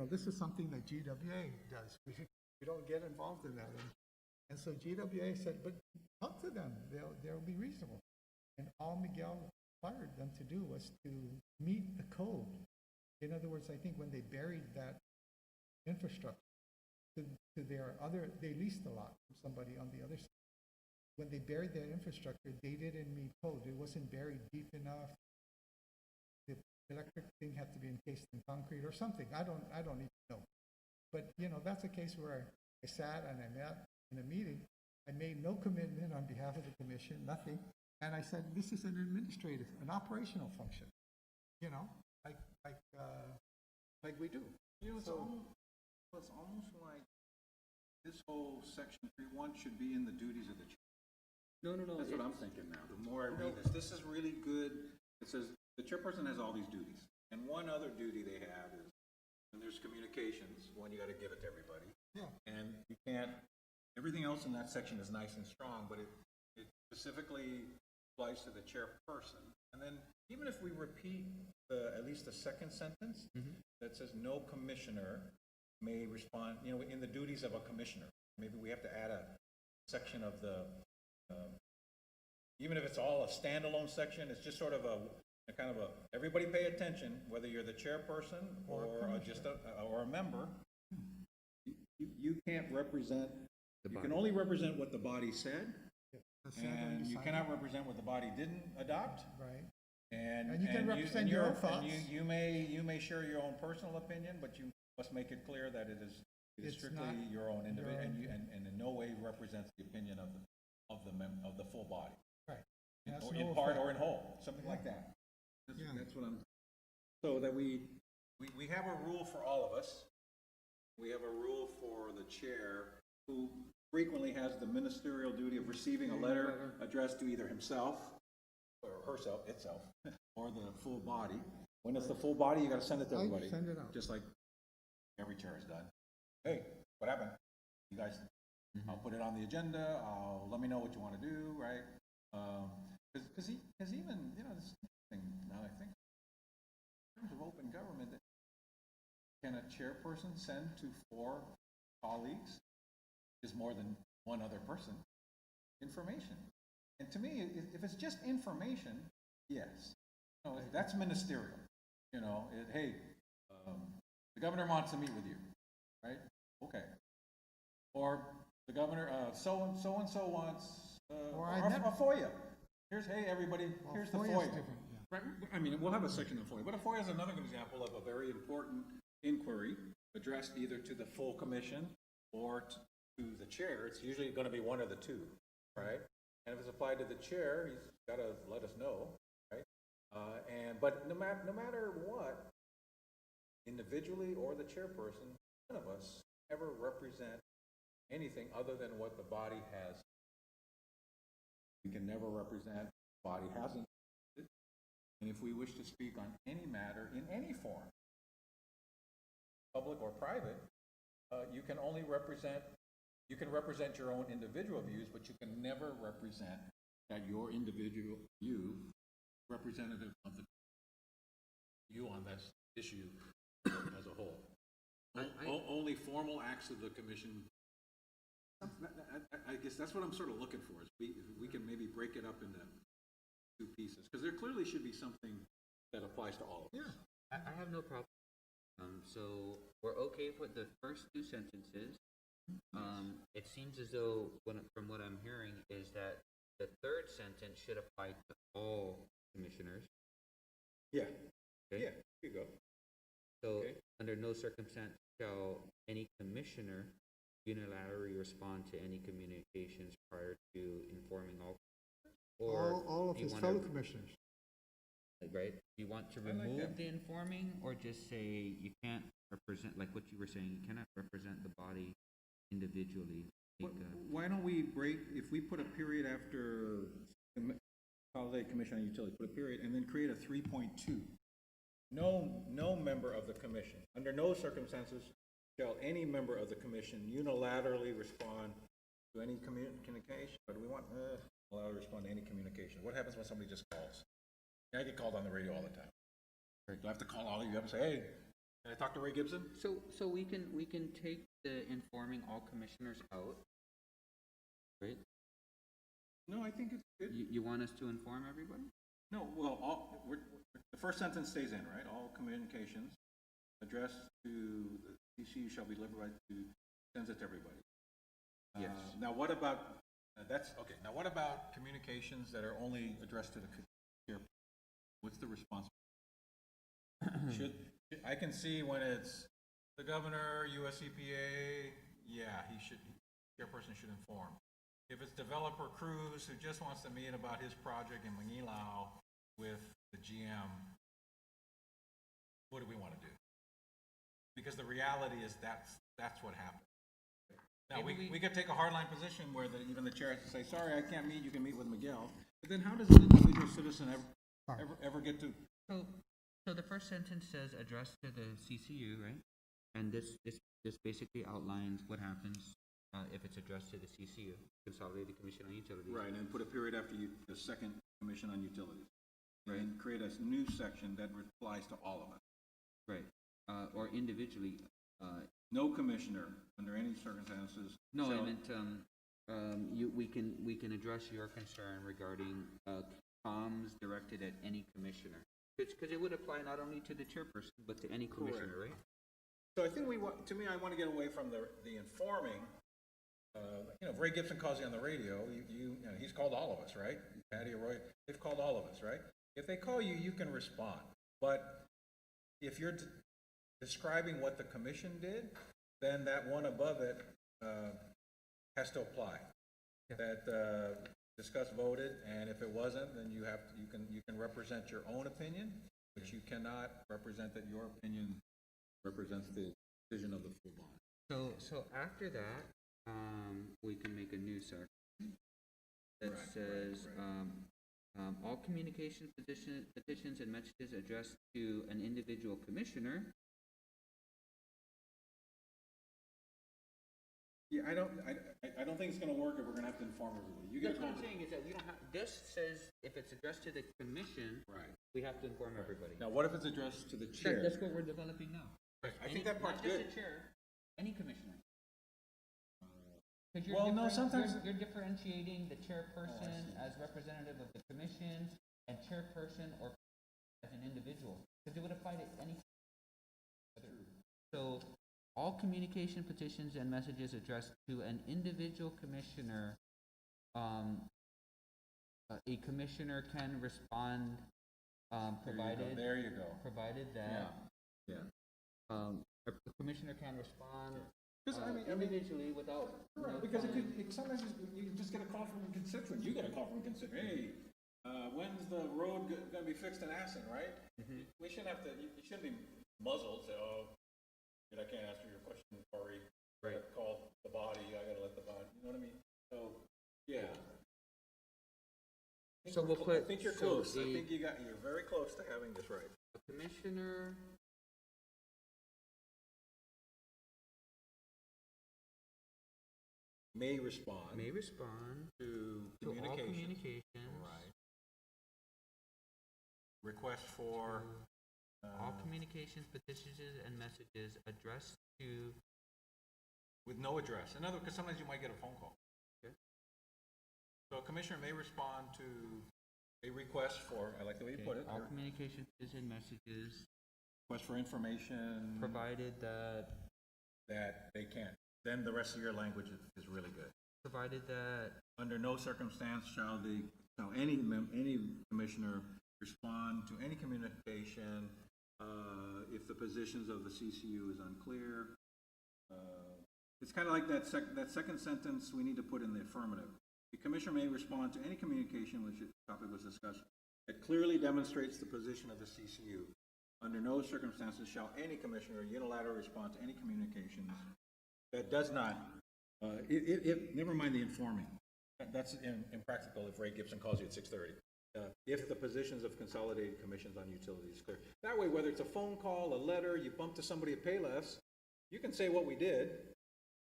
this is something that GWA does. We don't get involved in that. And so GWA said, but talk to them. They'll be reasonable. And all Miguel required them to do was to meet the code. In other words, I think when they buried that infrastructure they leased a lot from somebody on the other side. When they buried that infrastructure, they didn't meet code. It wasn't buried deep enough. The electric thing had to be encased in concrete or something. I don't even know. But that's a case where I sat and I met in a meeting. I made no commitment on behalf of the commission, nothing. And I said, this is an administrative, an operational function, like we do. It's almost like this whole section 3.1 should be in the duties of the chair. No. That's what I'm thinking now. The more I read this, this is really good. It says the chairperson has all these duties. And one other duty they have is, when there's communications, one, you got to give it to everybody. Yeah. And you can't, everything else in that section is nice and strong, but it specifically applies to the chairperson. And then even if we repeat at least the second sentence that says no commissioner may respond, in the duties of a commissioner. Maybe we have to add a section of the, even if it's all a standalone section, it's just sort of a kind of everybody pay attention, whether you're the chairperson or a member. You can't represent, you can only represent what the body said, and you cannot represent what the body didn't adopt. Right. And you can represent your own thoughts. You may share your own personal opinion, but you must make it clear that it is strictly your own individual, and in no way represents the opinion of the full body. Right. In part or in whole, something like that. That's what I'm. So that we have a rule for all of us. We have a rule for the chair, who frequently has the ministerial duty of receiving a letter addressed to either himself or itself, or the full body. When it's the full body, you got to send it to everybody. Send it out. Just like every chair has done. Hey, what happened? You guys, I'll put it on the agenda. Let me know what you want to do, right? Because even, this thing, now I think, in terms of open government, can a chairperson send to 4 colleagues, is more than one other person, information? And to me, if it's just information, yes. That's ministerial. Hey, the governor wants to meet with you, right? Okay. Or the governor, so and so wants a FOIA. Hey everybody, here's the FOIA. Right? I mean, we'll have a section on FOIA, but a FOIA is another example of a very important inquiry addressed either to the full commission or to the chair. It's usually going to be one of the two, right? And if it's applied to the chair, he's got to let us know, right? But no matter what, individually or the chairperson, none of us ever represent anything other than what the body has. We can never represent the body hasn't. And if we wish to speak on any matter in any form, public or private, you can only represent. You can represent your own individual views, but you can never represent that your individual view representative of the you on this issue as a whole. Only formal acts of the commission. I guess that's what I'm sort of looking for. Is we can maybe break it up into 2 pieces, because there clearly should be something that applies to all of us. Yeah, I have no problem. So we're okay with the first 2 sentences. It seems as though, from what I'm hearing, is that the 3rd sentence should apply to all commissioners. Yeah. Okay. Yeah. Here you go. So, under no circumstance shall any commissioner unilaterally respond to any communications prior to informing all. Or All of his fellow commissioners. right? Do you want to I like remove that. the informing, or just say you can't represent, like what you were saying, you cannot represent the body individually? Why don't we break, if we put a period after Consolidated Commission on Utilities, put a period, and then create a 3.2. No member of the commission, under no circumstances shall any member of the commission unilaterally respond to any communication, but we want, allowed to respond to any communication. What happens when somebody just calls? I get called on the radio all the time. Do I have to call all of you up and say, hey, can I talk to Ray Gibson? So we can take the informing all commissioners out, right? No, I think it's good. You want us to inform everybody? No, well, the first sentence stays in, right? All communications addressed to the CCU shall be delivered to, sends it to everybody. Yes. Now, what about, that's, okay, now what about communications that are only addressed to the chair? What's the response? I can see when it's the governor, US EPA, yeah, chairperson should inform. If it's developer Cruz who just wants to meet about his project in Manilao with the GM, what do we want to do? Because the reality is that's what happened. Now, we could take a hardline position where even the chair has to say, sorry, I can't meet, you can meet with Miguel. But then how does an individual citizen ever get to? So the first sentence says addressed to the CCU, right? And this basically outlines what happens if it's addressed to the CCU, Consolidated Commission on Utilities. Right, and put a period after the second Commission on Utilities. Right. And create a new section that applies to all of us. Right, or individually. No commissioner, under any circumstances. No, I meant, we can address your concern regarding comms directed at any commissioner. Because it would apply not only to the chairperson, but to any commissioner, right? So I think I want to get away from the informing. If Ray Gibson calls you on the radio, you know, he's called all of us, right? Patty or Roy, they've called all of us, right? If they call you, you can respond. But if you're describing what the commission did, then that one above it has to apply. Yeah. That discussed, voted, and if it wasn't, then you can represent your own opinion, but you cannot represent that your opinion represents the decision of the full body. So after that, we can make a new section that says all communication petitions and messages addressed to an individual commissioner. Yeah, I don't think it's going to work if we're going to have to inform everybody. That's what I'm saying is that you don't have. This says if it's addressed to the commission, right, we have to inform everybody. Now, what if it's addressed to the chair? That's what we're developing now. Right. I think that part's good. Not just the chair, any commissioner. Sometimes you're differentiating the chairperson as representative of the commission and chairperson or as an individual, because it would apply to any. So, all communication, petitions, and messages addressed to an individual commissioner. A commissioner can respond, provided. There you go. Provided that. Yeah. A commissioner can respond. Individually without. Right, because sometimes you just get a call from a constituent. You get a call from a constituent. Hey, when's the road going to be fixed in Aston, right? Mm-hmm. We shouldn't have to. You shouldn't be muzzled. Say, oh, I can't answer your question, sorry. Right. Call the body. I got to let the body. You know what I mean? So, yeah. I think you're close. I think you're very close to having this right. A commissioner. May respond to all communications. Right. Request for all communications, petitions, and messages addressed to. With no address. In other words, because sometimes you might get a phone call. Okay. So a commissioner may respond to a request for. I like the way you put it. All communications and messages. Request for information. Provided that they can. Then the rest of your language is really good. Provided that under no circumstance shall any commissioner respond to any communication if the positions of the CCU is unclear. It's kind of like that second sentence we need to put in the affirmative. The commissioner may respond to any communication which the topic was discussed that clearly demonstrates the position of the CCU. Under no circumstances shall any commissioner unilaterally respond to any communications that does not, never mind the informing. That's impractical if Ray Gibson calls you at 6:30. If the positions of consolidated commissions on utilities is clear. That way, whether it's a phone call, a letter, you bump to somebody at Payless, you can say what we did.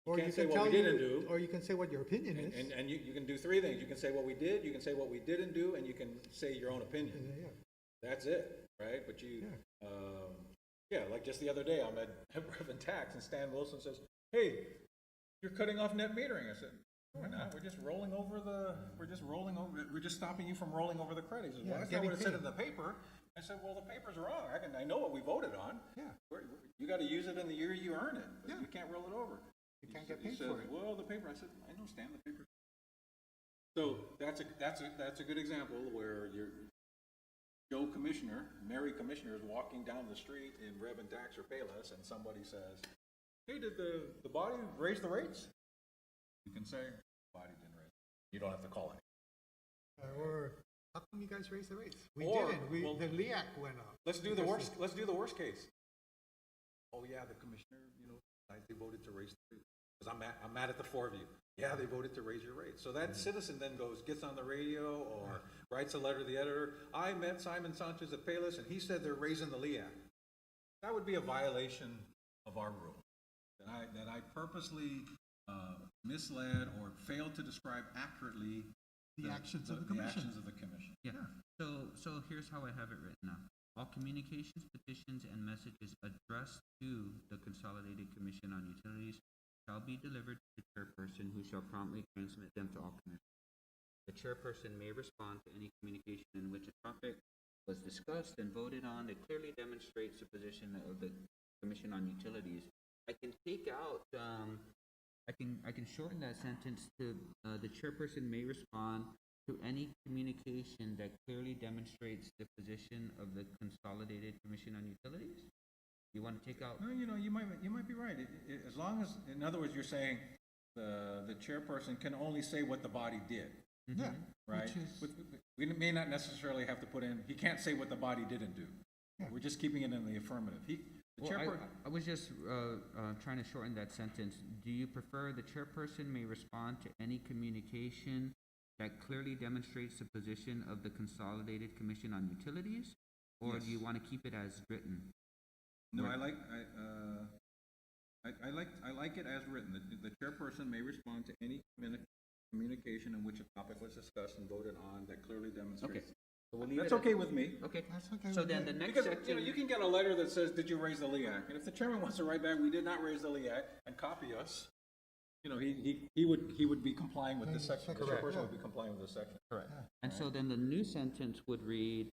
Or can't you say can what tell we didn't do. Or you can say what your opinion is. And you can do three things. You can say what we did, you can say what we didn't do, and you can say your own opinion. Yeah. That's it, right? But like just the other day, I'm at Reverend Tax, and Stan Wilson says, "Hey, you're cutting off net metering." I said, "No, we're not. We're just stopping you from rolling over the credits." He says, "Well, that's not what it said in the paper." I said, "Well, the paper's wrong. I know what we voted on. Yeah. You got to use it in the year you earn it. But Yeah. you can't roll it over. You can't get He paid said, for it. "Well, the paper." I said, "I know, Stan, the paper." So that's a good example where Joe Commissioner, Mary Commissioner is walking down the street in Rev and Dax or Payless, and somebody says, "Hey, did the body raise the rates?" You can say, "Body didn't raise." You don't have to call it. Or how come you guys raised the rates? We Or, didn't. well, The LEAC went up. Let's do the worst case. Oh yeah, the commissioner, they voted to raise the rate. Because I'm mad at the four of you. Yeah, they voted to raise your rates. So that citizen then gets on the radio or writes a letter to the editor. "I met Simon Sanchez at Payless, and he said they're raising the LEAC." That would be a violation of our rule. That I purposely misled or failed to describe accurately The actions of the commission. actions of the commission. Yeah. So here's how I have it written now. All communications, petitions, and messages addressed to the Consolidated Commission on Utilities shall be delivered to the chairperson, who shall promptly transmit them to all commissioners. The chairperson may respond to any communication in which a topic was discussed and voted on that clearly demonstrates the position of the Commission on Utilities. I can take out, I can shorten that sentence to, the chairperson may respond to any communication that clearly demonstrates the position of the Consolidated Commission on Utilities? You want to take out? No, you might be right. As long as, in other words, you're saying the chairperson can only say what the body did. Yeah. Right? We may not necessarily have to put in, he can't say what the body didn't do. Yeah. We're just keeping it in the affirmative. I was just trying to shorten that sentence. Do you prefer the chairperson may respond to any communication that clearly demonstrates the position of the Consolidated Commission on Utilities? Or Yes. do you want to keep it as written? No, Right. I like it as written. The chairperson may respond to any communication in which a topic was discussed and voted on that clearly demonstrates. Okay. So we'll leave That's it okay with me. Okay. That's okay So with then me. the next Because, section. you can get a letter that says, "Did you raise the LEAC?" And if the chairman wants to write back, "We did not raise the LEAC," and copy us, he would be complying with this section. The Correct. chairperson would be complying with this section. Correct. And so then the new sentence would read,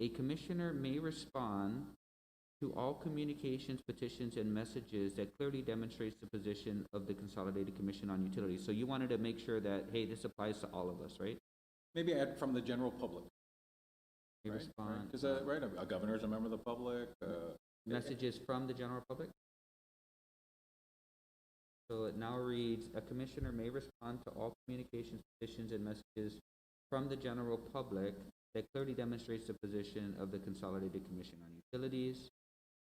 a commissioner may respond to all communications, petitions, and messages that clearly demonstrates the position of the Consolidated Commission on Utilities. So you wanted to make sure that, hey, this applies to all of us, right? Maybe add from the general public. May Right? respond. Because, a governor is a member of the public. Messages from the general public? So it now reads, a commissioner may respond to all communications, petitions, and messages from the general public that clearly demonstrates the position of the Consolidated Commission on Utilities.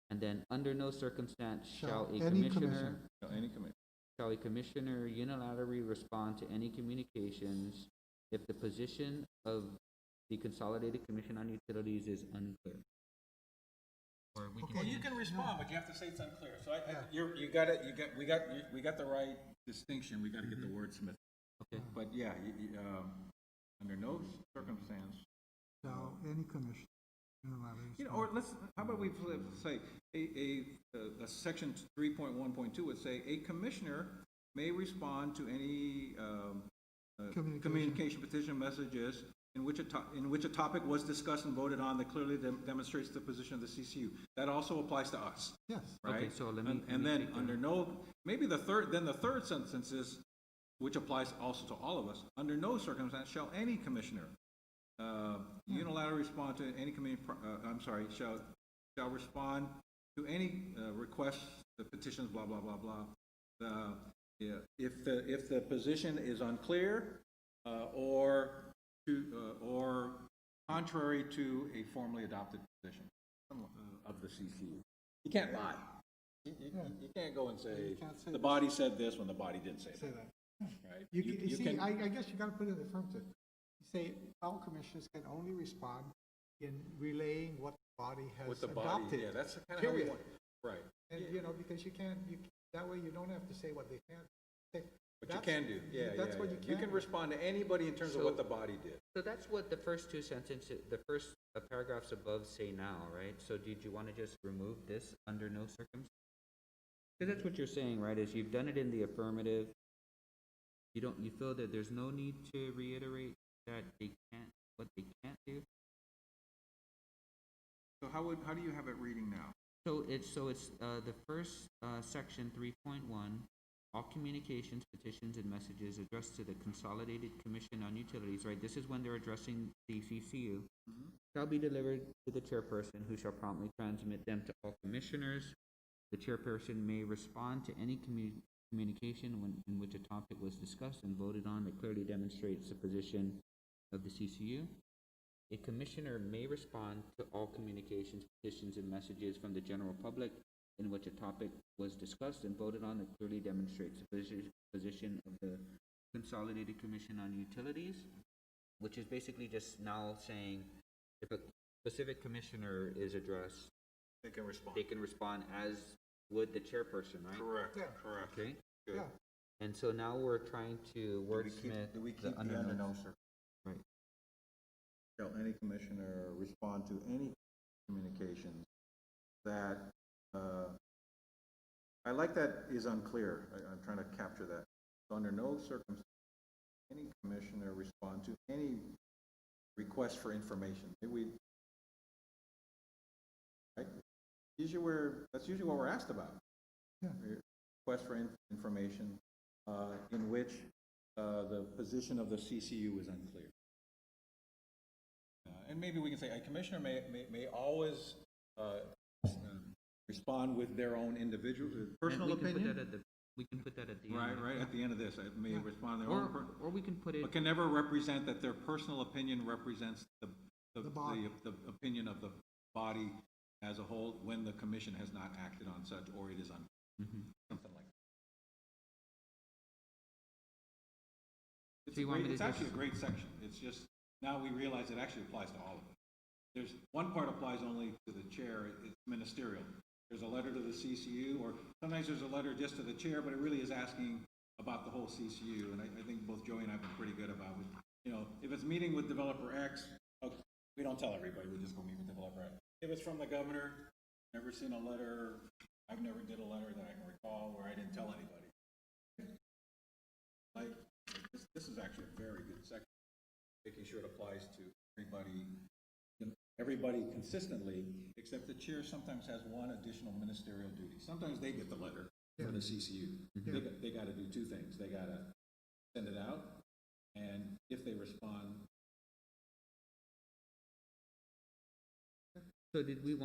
And then, under no circumstance shall a any commissioner, Any committee. shall a commissioner unilaterally respond to any communications if the position of the Consolidated Commission on Utilities is unclear. Or we Well, you can respond, but you have to say it's unclear. So we got the right distinction. We got to get the wordsmith. Okay. But yeah, under no circumstance. Shall any commission unilaterally Or how about we say a section 3.1.2 would say a commissioner may respond to any communication, petition, messages in which a topic was discussed and voted on that clearly demonstrates the position of the CCU. That also applies to us, Yes. right? Okay, so let me then take under no, maybe the third sentence is, which applies also to all of us. Under no circumstance shall any commissioner unilaterally respond to any shall respond to any requests, the petitions, blah blah blah blah. If the position is unclear or contrary to a formally adopted position of the CCU. You can't lie. You can't go and say, can't say the this. body said this when the body didn't say Say that, that. right? You see, I guess you gotta put it in the affirmative. You say, all commissioners can only respond in relaying what the body has With the adopted. body, yeah, that's kind of how we period. want, right. And, you know, because you can't, that way you don't have to say what they can't say. But you can do, That's what you You can can do. respond to anybody in terms of So- what the body did. So that's what the first two sentences, the first paragraphs above say now, right? So did you want to just remove this under no circumstances? Because that's what you're saying, right, is you've done it in the affirmative. You feel that there's no need to reiterate that they can't, what they can't do? So how do you have it reading now? So it's the first section 3.1, all communications, petitions, and messages addressed to the Consolidated Commission on Utilities, right? This is when they're addressing the CCU, shall be delivered to the chairperson, who shall promptly transmit them to all commissioners. The chairperson may respond to any communication in which a topic was discussed and voted on that clearly demonstrates the position of the CCU. A commissioner may respond to all communications, petitions, and messages from the general public in which a topic was discussed and voted on that clearly demonstrates the position of the Consolidated Commission on Utilities, which is basically just now saying if a specific commissioner is addressed, They can respond. they can respond as would the chairperson, right? Correct, Yeah. correct. Okay. Good. Yeah. And so now we're trying to wordsmith Do we the keep the under no circumstances? Right. Shall any commissioner respond to any communications that, I like that is unclear. I'm trying to capture that. So under no circumstances, any commissioner respond to any request for information. Maybe we, right? That's usually what we're asked about. Yeah. Request for information in which the position of the CCU is unclear. And maybe we can say a commissioner may always respond with their own individual, personal opinion. We can put that at the end. Right at the end of this, I may respond their own, Or we can put it, but can never represent that their personal opinion represents the body. the opinion of the body as a whole when the commission has not acted on such, or it is on something like that. So you want me to It's actually a just- great section. It's just, now we realize it actually applies to all of it. There's, one part applies only to the chair, it's ministerial. There's a letter to the CCU, or sometimes there's a letter just to the chair, but it really is asking about the whole CCU. And I think both Joey and I have been pretty good about it. You know, if it's meeting with developer X, okay, we don't tell everybody, we just go meet with developer X. If it's from the governor, never seen a letter, I've never did a letter that I can recall where I didn't tell anybody. Like, this is actually a very good section, making sure it applies to everybody consistently, except the chair sometimes has one additional ministerial duty. Sometimes they get the letter from the CCU. They got to do two things. They got to send it out, and if they respond. so do you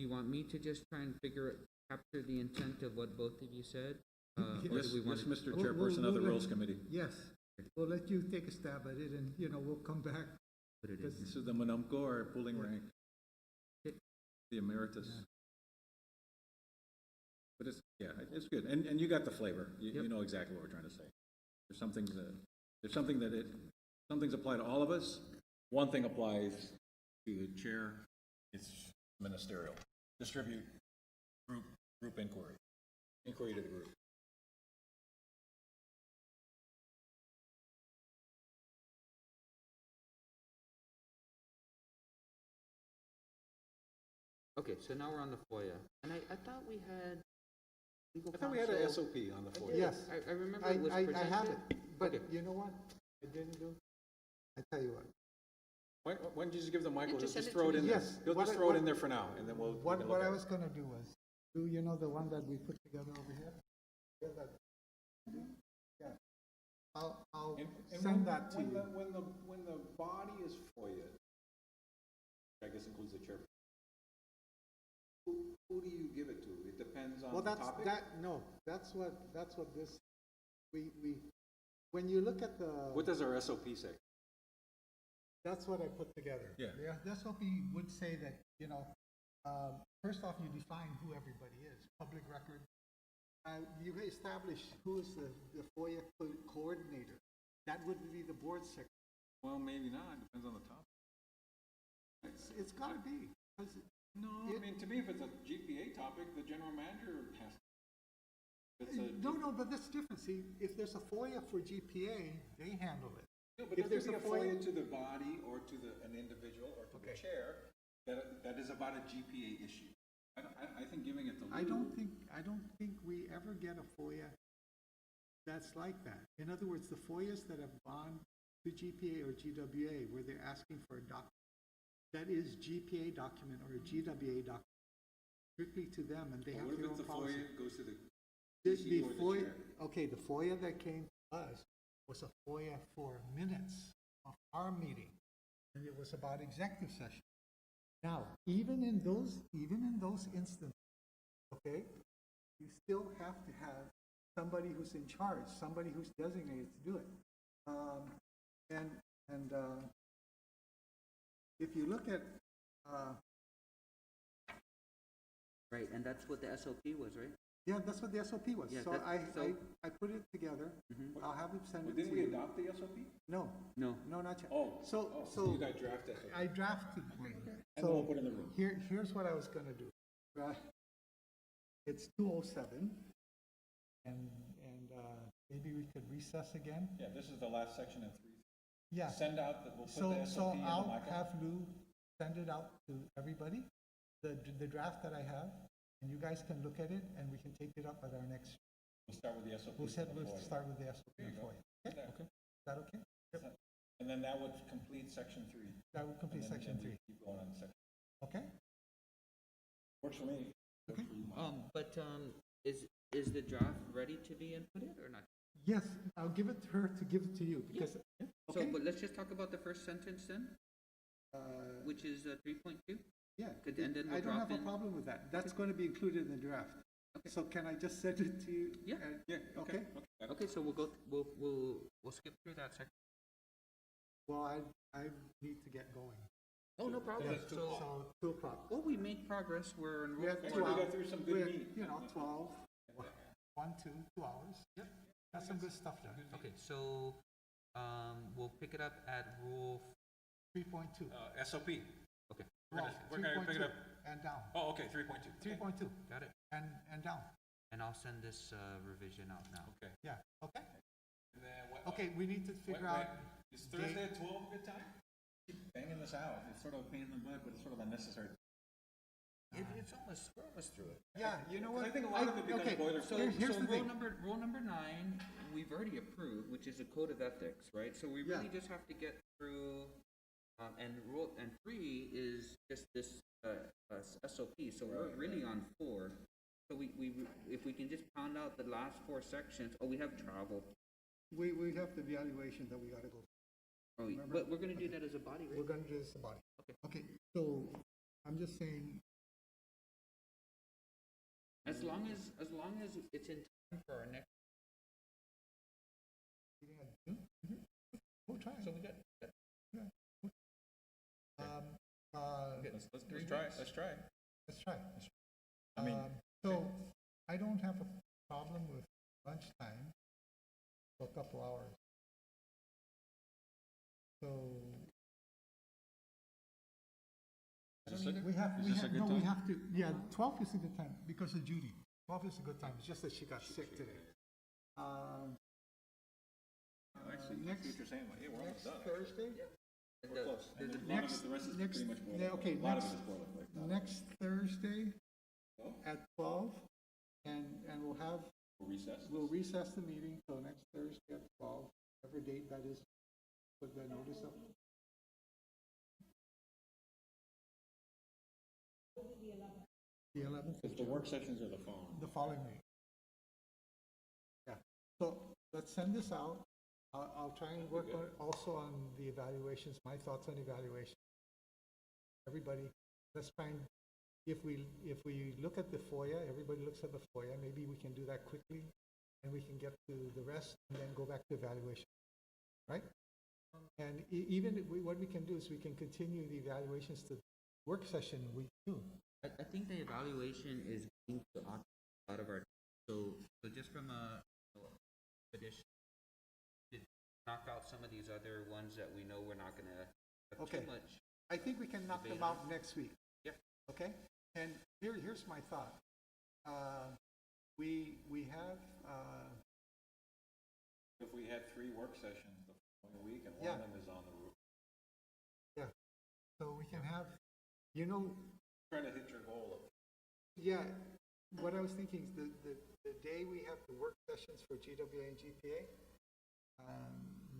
want me to just try and capture the intent of what both of you said? Or Yes, do we want yes, to? Mr. Chairperson of the Rules Committee. Yes, we'll let you take a stab at it, and, you know, we'll come back. Put it in. This is the Manumco or pulling rank. The emeritus. But it's good, and you got the flavor. You know exactly what we're trying to say. Some things apply to all of us. One thing applies to the chair. It's ministerial. Distribute group inquiry to the group. Okay, so now we're on the FOIA, and I thought we had legal I thought we had an counsel. SOP on the I FOIA. did. Yes. I remember it was presented. I have it, but Okay. you know what I didn't do? I tell you what. Why don't you just give the Michael, just just send it throw to it in me. there. Yes. He'll What just I- throw it what- in there for now, and then we'll. What we can look I at was gonna do was, you know, the one that we put together over here? Yeah, yeah. I'll And send when- that to when you. When the body is FOIA, I guess includes the chair. Who do you give it to? It depends on Well, the that's, topic? that's what this, when you look at the. What does our SOP say? That's what I put together. Yeah. The SOP would say that, you know, first off, you define who everybody is, public record. You establish who is the FOIA coordinator. That would be the board secretary. Well, maybe not, depends on the topic. It's gotta be, 'cause No, I mean, to me, if it's a GPA topic, the general manager has to. If it's a- no, but that's different. See, if there's a FOIA for GPA, they handle it. No, but if there could there's be a a FOIA to the body or to an individual or to the Okay. chair that is about a GPA issue. I think giving it the. I don't think we ever get a FOIA that's like that. In other words, the FOIAs that have gone to GPA or GWA where they're asking for a document that is GPA document or a GWA document, strictly to them, and they But have what if their it's own a policy. FOIA, it goes to the The DC or the FOIA, chair? okay, the FOIA that came to us was a FOIA for minutes of our meeting, and it was about executive session. Now, even in those instances, okay, you still have to have somebody who's in charge, somebody who's designated to do it. If you look at, Right, and that's what the SOP was, right? yeah, that's what the SOP was. Yeah, So that- I put it together. I'll have him send Well, it to didn't we you. adopt the SOP? No, No. no, not yet. So you guys draft SOP. I drafted one. And then we'll put it in the room. Here's what I was gonna do. Right? It's 2:07, and maybe we could recess again. Yeah, this is the last section in 3. Yeah. Send out, we'll put So the SOP in the I'll micro. have Lou send it out to everybody, the draft that I have, and you guys can look at it, and we can take it up at our next. We'll start with the SOP. We'll for the we'll FOIA. start with the SOP There you go. for you. Okay? Yeah. Is that okay? Yep. And then that would complete section 3. That will complete And then- section then we 3. Keep going on to section. Okay? Works for me. Okay. But is the draft ready to be inputted or not? Yes, I'll give it to her to give it to you because. So, Okay. but let's just talk about the first sentence then, which is 3.2. Yeah, Good, and then we'll I don't drop have a in- problem with that. That's going to be included in the draft. Okay. So can I just send it to you? Yeah. Yeah, okay. Okay. Okay, so we'll skip through that section. Well, I need to get going. Oh, no problem. Yeah, So, 2 o'clock. well, we made progress. We're in We roll have Okay, 2 we hours. got through some good We had, meat. 12, 2 hours. Yep. That's some good stuff there. Okay, so we'll pick it up at rule. 3.2. SOP. Okay, Well, we're gonna pick it 3.2 up. and down. Oh, okay, 3.2. 3.2 got it. and down. And I'll send this revision out now. Okay. Yeah, okay? And then what? Okay, we need to figure out. Is Thursday at 12 a good time? Keep banging this out. It's sort of a pain in the butt, but it's sort of unnecessary. It's almost, we're almost through it. Yeah, you know what? I think a lot of it becomes okay, boilerplate. So, here's so the thing. rule number 9, we've already approved, which is a code of ethics, right? So we Yeah. really just have to get through, and 3 is just this SOP. So we're really on 4. So if we can just pound out the last 4 sections. Oh, we have travel. We have the evaluation that we gotta go. Oh, Remember? but we're going to do that as a body, We're right? gonna do this about it. Okay. Okay, so I'm just saying, As long as it's in time for our next. we'll try. So we got. Let's try it. Let's try it. Let's try. I mean, So I don't have a problem with lunchtime for a couple hours. So we have, Is this a good no, we time? have to, yeah, 12 is a good time because of Judy. 12 is a good time, it's just that she got sick today. I see what you're saying. Hey, we're almost Next done. Thursday? We're close. And the a lot of next- it, the rest is next- pretty much yeah, boilerplate. okay, A lot of next- it is boilerplate. Next Thursday Oh. at 12, and we'll recess the meeting till next Thursday at 12, whatever date that is, put the notice up. The 11th. Because the work sessions are the phone. The following week. Yeah, so let's send this out. I'll try and work on, also on the evaluations, my thoughts on evaluation. Everybody, let's try and, if we look at the FOIA, everybody looks at the FOIA, maybe we can do that quickly, and we can get to the rest, and then go back to evaluation, right? And even if what we can do is we can continue the evaluations to work session week 2. I think the evaluation is going to occupy a lot of our, so just from a addition, to knock out some of these other ones that we know we're not gonna have Okay. too much. I think we can knock them Debate on out next week. Yep. Okay? And here's my thought. We have, If we had 3 work sessions the following week and one Yeah. of them is on the roof, So we can have, try to hit your goal of yeah, what I was thinking is the day we have the work sessions for GWA and GPA,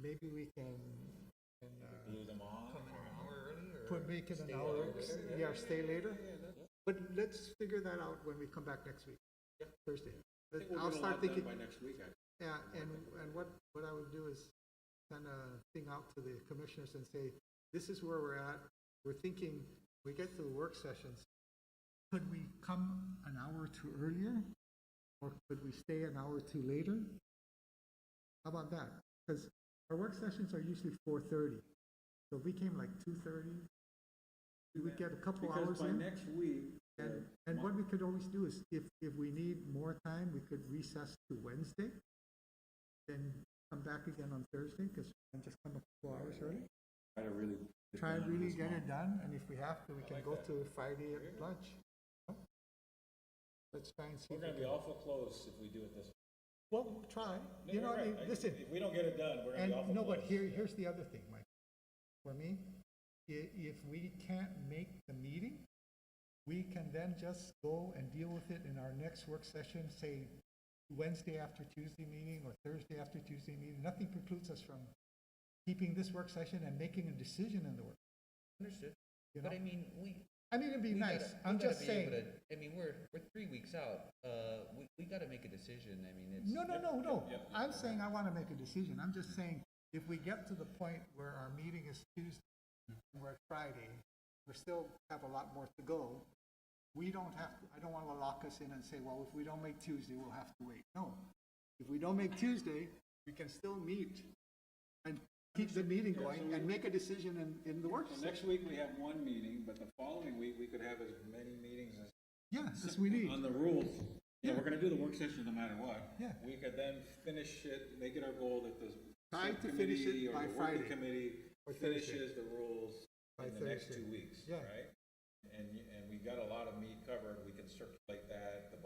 maybe we can glue them on. Come in an hour early or? make it an stay hour, later? yeah, stay later. But let's figure that out when we come back next week, Thursday. I think we'll I'll get a start lot done thinking, by next week, actually. yeah, and what I would do is kind of thing out to the commissioners and say, this is where we're at. We're thinking, we get to the work sessions, could we come an hour or two earlier? Or could we stay an hour or two later? How about that? Because our work sessions are usually 4:30. So if we came like 2:30, we would get a couple Because hours by in. next week, And what we could always do is, if we need more time, we could recess to Wednesday, then come back again on Thursday, because we can just come a couple hours early. try to really. Try and depend on really this get month. it done, and if we have to, we can like go that. to Friday at lunch. Let's try and see. We're if gonna we be can- awful close if we do it this way. Well, we'll try. No, You know, you're I mean, right. listen, If we don't get it done, we're gonna and be awful no, close. but here's the other thing, Mike. For me, if we can't make the meeting, we can then just go and deal with it in our next work session, say Wednesday after Tuesday meeting or Thursday after Tuesday meeting. Nothing precludes us from keeping this work session and making a decision in the work. Understood. You But know? I mean, It'd be we nice. gotta- I'm we gotta just be saying. able to- I mean, we're 3 weeks out. We gotta make a decision. I mean, it's. No. Yep. I'm saying I want to make a decision. I'm just saying, if we get to the point where our meeting is Tuesday, and we're at Friday, we still have a lot more to go, we don't have to, I don't want to lock us in and say, well, if we don't make Tuesday, we'll have to wait. No. If we don't make Tuesday, we can still meet and keep the meeting going and make a decision in the work So session. next week, we have one meeting, but the following week, we could have as many meetings as. Yes, as we need. On the rules, Yeah. we're gonna do the work session no matter what. Yeah. We could then finish it, make it our goal that the Try to finish it subcommittee or by the Friday. working committee Or Thursday. finishes the rules By in the next Thursday. 2 weeks, Yeah. right? And we got a lot of meat covered, we can circulate that, the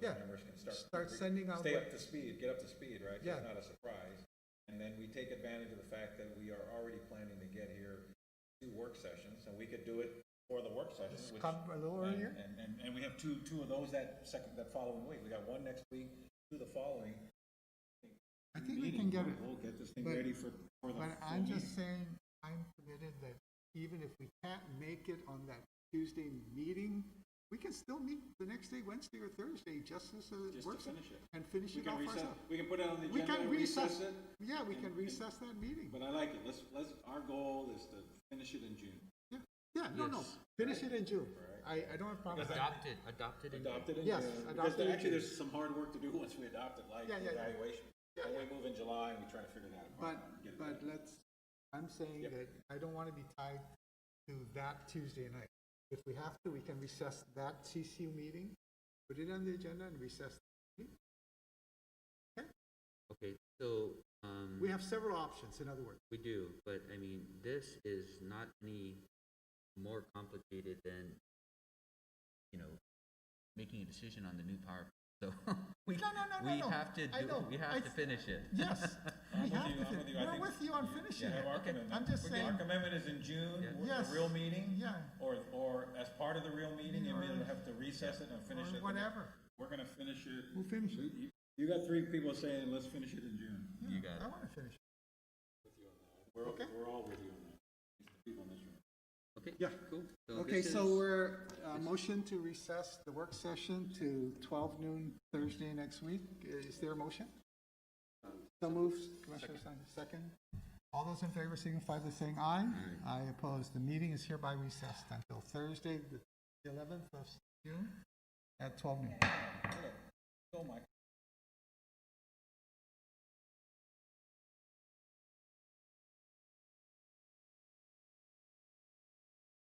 Yeah. other members can Start start. sending out Stay what- up to speed, get up to speed, right? So Yeah. it's not a surprise. And then we take advantage of the fact that we are already planning to get here 2 work sessions, and we could do it for the work session, Just which. come a little earlier. And we have two of those that following week. We got one next week, 2 the following. I think we Meeting, can get it. We'll get this thing But- ready for the But full I'm just meeting. saying, I'm committed that even if we can't make it on that Tuesday meeting, we can still meet the next day, Wednesday or Thursday, just as a Just work to session. finish it. And finish We it can off recess, ourselves. we can put it on the We agenda, can recess recess, it. yeah, we can and- recess that meeting. But I like it. Our goal is to finish it in June. Yeah, no, Yes. finish it in June. Right. I don't have a problem with that. Adopted in. Adopt it in Yes, June. adopt Because it in actually, June. there's some hard work to do once we adopt it, like Yeah, the yeah, yeah. evaluation. Yeah, Then yeah. we move in July and we try to figure that apart. and get it But done. I'm saying Yep. that I don't want to be tied to that Tuesday night. If we have to, we can recess that CCU meeting, put it on the agenda and recess. Okay, so, We have several options, in other words. we do, but I mean, this is not any more complicated than, making a decision on the new power. So, we No. have to I know. we have to finish it. Yes, I'm we have with you, to. I'm with you. I We're think- with you on finishing Yeah, it. our commitment. I'm just saying, Our commitment is in June, Yeah. with Yes. the real meeting. Yeah. Or as part of the real meeting, and Or- we'll have to recess it and finish or it. whatever. We're gonna finish it. We'll finish it. You got 3 people saying, let's finish it in June. You got it. I want to finish it. Okay. We're all with you on that. It's the people in this room. Okay, Yeah. cool. Okay, this so is- we're, motion to recess the work session to 12 noon Thursday next week. Is there a motion? So moves, Commissioner Sanders, second. All those in favor signify by saying aye. Aye opposed. The meeting is hereby recessed until Thursday, the 11th of June at 12 noon. Go, Mike.